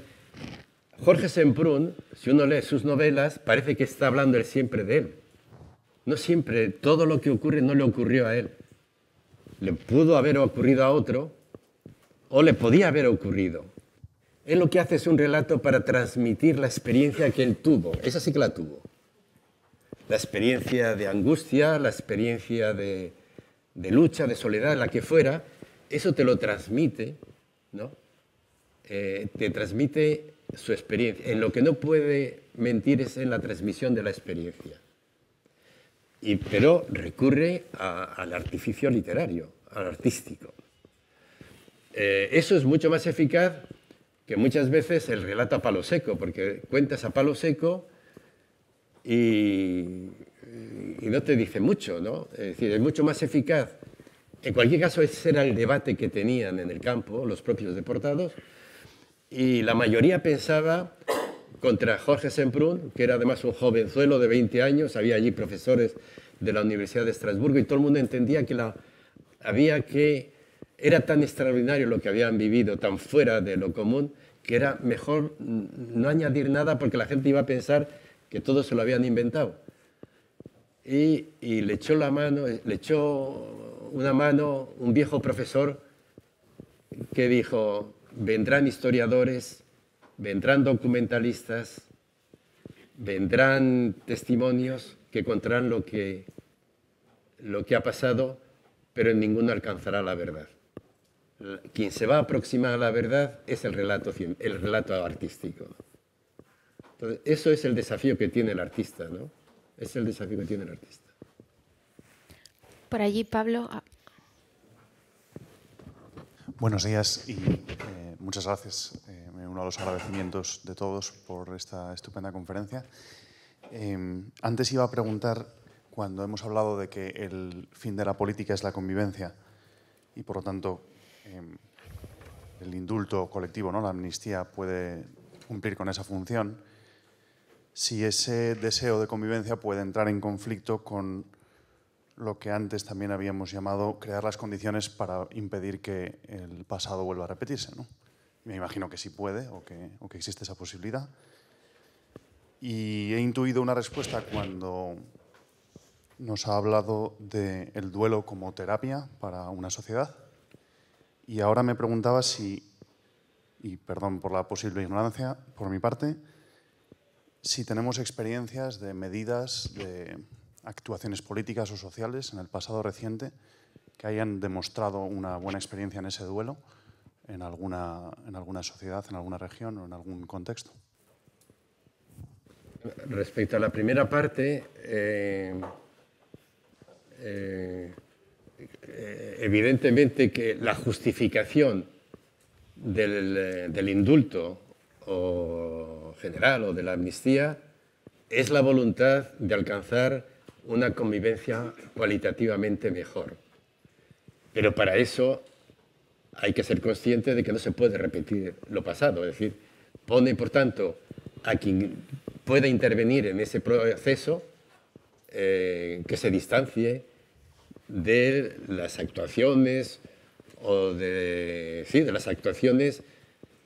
Jorge Semprún, si uno lee sus novelas, parece que está hablando él siempre de él. No siempre, todo lo que ocurre no le ocurrió a él. Le pudo haber ocurrido a otro o le podía haber ocurrido. Él lo que hace es un relato para transmitir la experiencia que él tuvo. Esa sí que la tuvo. La experiencia de angustia, la experiencia de lucha, de soledad, la que fuera, eso te lo transmite, ¿no? Te transmite su experiencia. En lo que no puede mentir es en la transmisión de la experiencia. Pero recurre al artificio literario, al artístico. Eso es mucho más eficaz que muchas veces el relato a palo seco, porque cuentas a palo seco y no te dice mucho, ¿no? Es decir, es mucho más eficaz. En cualquier caso, ese era el debate que tenían en el campo los propios deportados, y la mayoría pensaba contra Jorge Semprún, que era además un jovenzuelo de 20 años, había allí profesores de la Universidad de Estrasburgo y todo el mundo entendía que era tan extraordinario lo que habían vivido, tan fuera de lo común, que era mejor no añadir nada porque la gente iba a pensar que todo se lo habían inventado. Y le echó una mano un viejo profesor que dijo, vendrán historiadores, vendrán documentalistas, vendrán testimonios que contarán lo que ha pasado, pero en ninguno alcanzará la verdad. Quien se va a aproximar a la verdad es el relato artístico. Entonces, eso es el desafío que tiene el artista, ¿no? Es el desafío que tiene el artista. Por allí, Pablo. Buenos días y muchas gracias. Me uno uno de los agradecimientos de todos por esta estupenda conferencia. Antes iba a preguntar, cuando hemos hablado de que el fin de la política es la convivencia y, por lo tanto, el indulto colectivo, ¿no?, la amnistía puede cumplir con esa función, si ese deseo de convivencia puede entrar en conflicto con lo que antes también habíamos llamado crear las condiciones para impedir que el pasado vuelva a repetirse, ¿no? Me imagino que sí puede o que existe esa posibilidad. Y he intuido una respuesta cuando nos ha hablado del duelo como terapia para una sociedad. Y ahora me preguntaba si, y perdón por la posible ignorancia por mi parte, si tenemos experiencias de medidas, de actuaciones políticas o sociales en el pasado reciente que hayan demostrado una buena experiencia en ese duelo en alguna sociedad, en alguna región o en algún contexto. Respecto a la primera parte, evidentemente que la justificación del indulto o general o de la amnistía es la voluntad de alcanzar una convivencia cualitativamente mejor. Pero para eso hay que ser consciente de que no se puede repetir lo pasado. Es decir, pone, por tanto, a quien pueda intervenir en ese proceso que se distancie de las actuaciones o de las actuaciones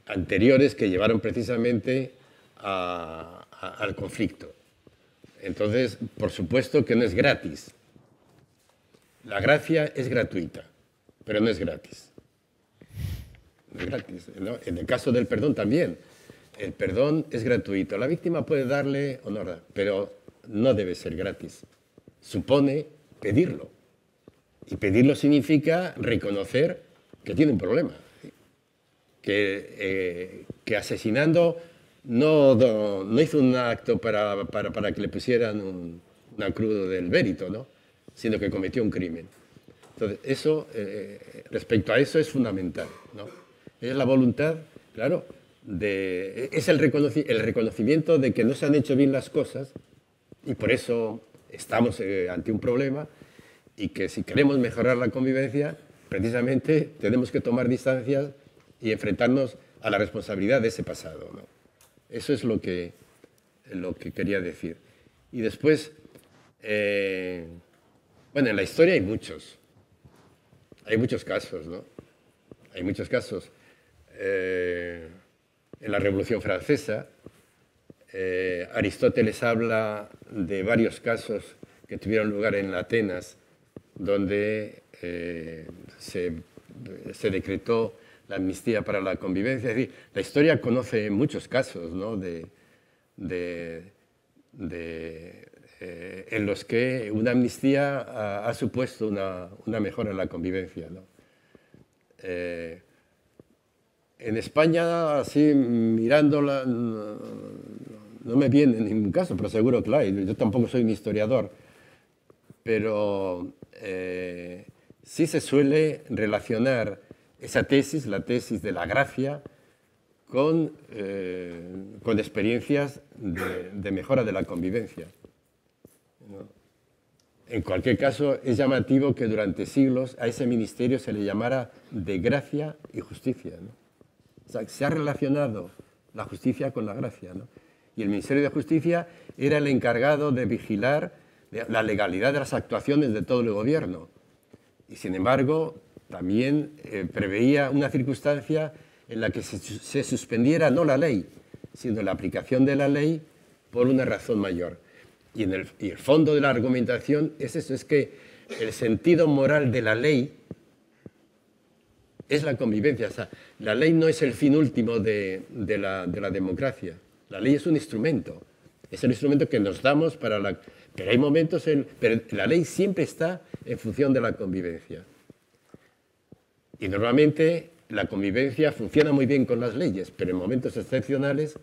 anteriores que llevaron precisamente al conflicto. Entonces, por supuesto que no es gratis. La gracia es gratuita, pero no es gratis. No es gratis, ¿no? En el caso del perdón también. El perdón es gratuito. La víctima puede darle honor, pero no debe ser gratis. Supone pedirlo. Y pedirlo significa reconocer que tiene un problema. Que asesinando no hizo un acto para que le pusieran una cruz del mérito, ¿no?, sino que cometió un crimen. Entonces, eso, respecto a eso es fundamental, ¿no? Es la voluntad, claro, es el reconocimiento de que no se han hecho bien las cosas y por eso estamos ante un problema y que si queremos mejorar la convivencia, precisamente tenemos que tomar distancias y enfrentarnos a la responsabilidad de ese pasado, ¿no? Eso es lo que quería decir. Y después, bueno, en la historia hay muchos casos, ¿no? Hay muchos casos. En la Revolución Francesa, Aristóteles habla de varios casos que tuvieron lugar en Atenas, donde se decretó la amnistía para la convivencia. Es decir, la historia conoce muchos casos, ¿no?, en los que una amnistía ha supuesto una mejora en la convivencia, ¿no? En España, así mirándola, no me viene ningún caso, pero seguro que lo hay. Yo tampoco soy un historiador, pero sí se suele relacionar esa tesis, la tesis de la gracia, con experiencias de mejora de la convivencia, ¿no? En cualquier caso, es llamativo que durante siglos a ese ministerio se le llamara de gracia y justicia, ¿no? O sea, se ha relacionado la justicia con la gracia, ¿no? Y el Ministerio de Justicia era el encargado de vigilar la legalidad de las actuaciones de todo el gobierno. Y sin embargo, también preveía una circunstancia en la que se suspendiera no la ley, sino la aplicación de la ley por una razón mayor. Y el fondo de la argumentación es eso, es que el sentido moral de la ley es la convivencia. O sea, la ley no es el fin último de la democracia. La ley es un instrumento. Es el instrumento que nos damos para la... Pero hay momentos pero la ley siempre está en función de la convivencia. Y normalmente la convivencia funciona muy bien con las leyes, pero en momentos excepcionales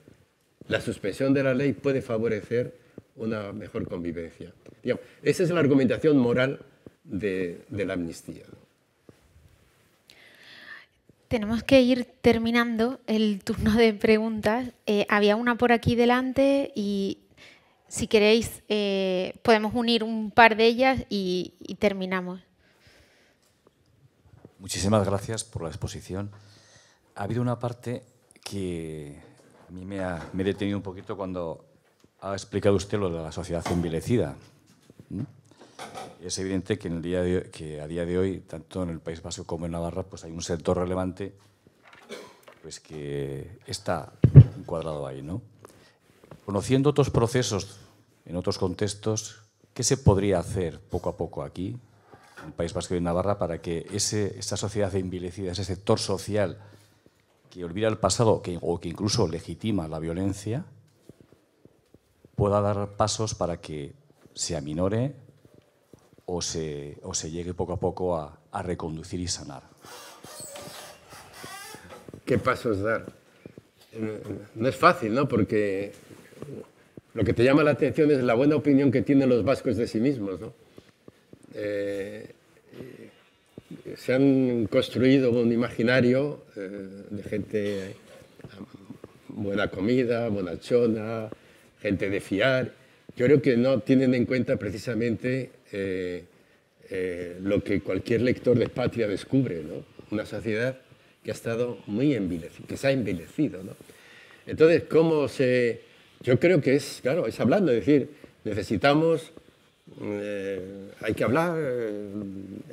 la suspensión de la ley puede favorecer una mejor convivencia. Digamos, esa es la argumentación moral de la amnistía, ¿no? Tenemos que ir terminando el turno de preguntas. Había una por aquí delante y si queréis podemos unir un par de ellas y terminamos. Muchísimas gracias por la exposición. Ha habido una parte que a mí me he detenido un poquito cuando ha explicado usted lo de la sociedad envilecida. Es evidente que, que a día de hoy, tanto en el País Vasco como en Navarra, pues hay un sector relevante pues que está encuadrado ahí, ¿no? Conociendo otros procesos en otros contextos, ¿qué se podría hacer poco a poco aquí, en el País Vasco y en Navarra, para que esa sociedad envilecida, ese sector social que olvida el pasado o que incluso legitima la violencia, pueda dar pasos para que se aminore o se llegue poco a poco a reconducir y sanar? ¿Qué pasos dar? No es fácil, ¿no? Porque lo que te llama la atención es la buena opinión que tienen los vascos de sí mismos, ¿no? Se han construido un imaginario de gente, buena comida, bonachona, gente de fiar. Yo creo que no tienen en cuenta precisamente lo que cualquier lector de Patria descubre, ¿no? Una sociedad que ha estado muy envilecida, que se ha envilecido, ¿no? Entonces, yo creo que es, claro, es hablando, es decir, necesitamos, hay que hablar,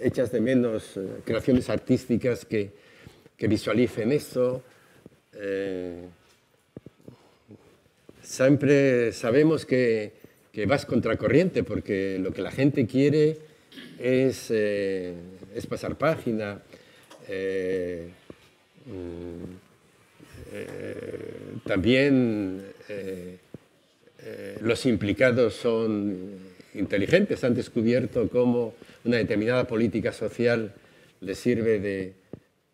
echas de menos creaciones artísticas que visualicen esto. Siempre sabemos que vas contracorriente, porque lo que la gente quiere es pasar página. También los implicados son inteligentes, han descubierto cómo una determinada política social les sirve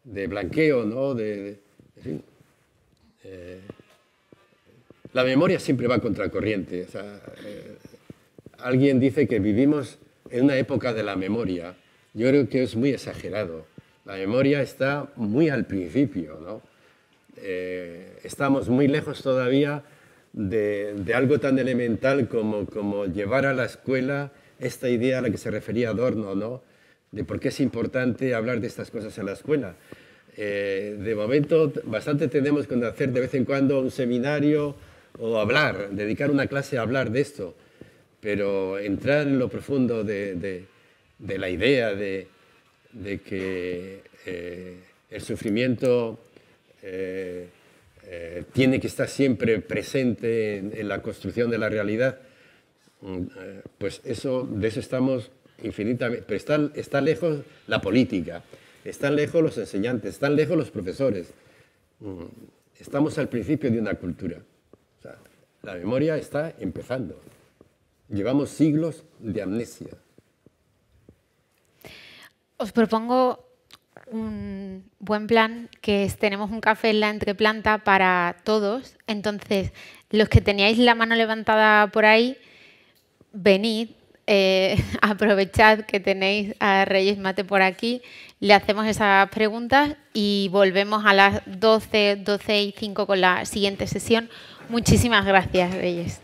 de blanqueo, ¿no? En fin. La memoria siempre va contracorriente. O sea, alguien dice que vivimos en una época de la memoria. Yo creo que es muy exagerado. La memoria está muy al principio, ¿no? Estamos muy lejos todavía de algo tan elemental como llevar a la escuela esta idea a la que se refería Adorno, ¿no? De por qué es importante hablar de estas cosas en la escuela. De momento, bastante tenemos que hacer de vez en cuando un seminario o hablar, dedicar una clase a hablar de esto, pero entrar en lo profundo de la idea de que el sufrimiento tiene que estar siempre presente en la construcción de la realidad, pues de eso estamos infinitamente. Pero está lejos la política, están lejos los enseñantes, están lejos los profesores. Estamos al principio de una cultura. O sea, la memoria está empezando. Llevamos siglos de amnesia. Os propongo un buen plan, que tenemos un café en la entreplanta para todos. Entonces, los que teníais la mano levantada por ahí, venid, aprovechad que tenéis a Reyes Mate por aquí, le hacemos esas preguntas y volvemos a las 12 y 5 con la siguiente sesión. Muchísimas gracias, Reyes.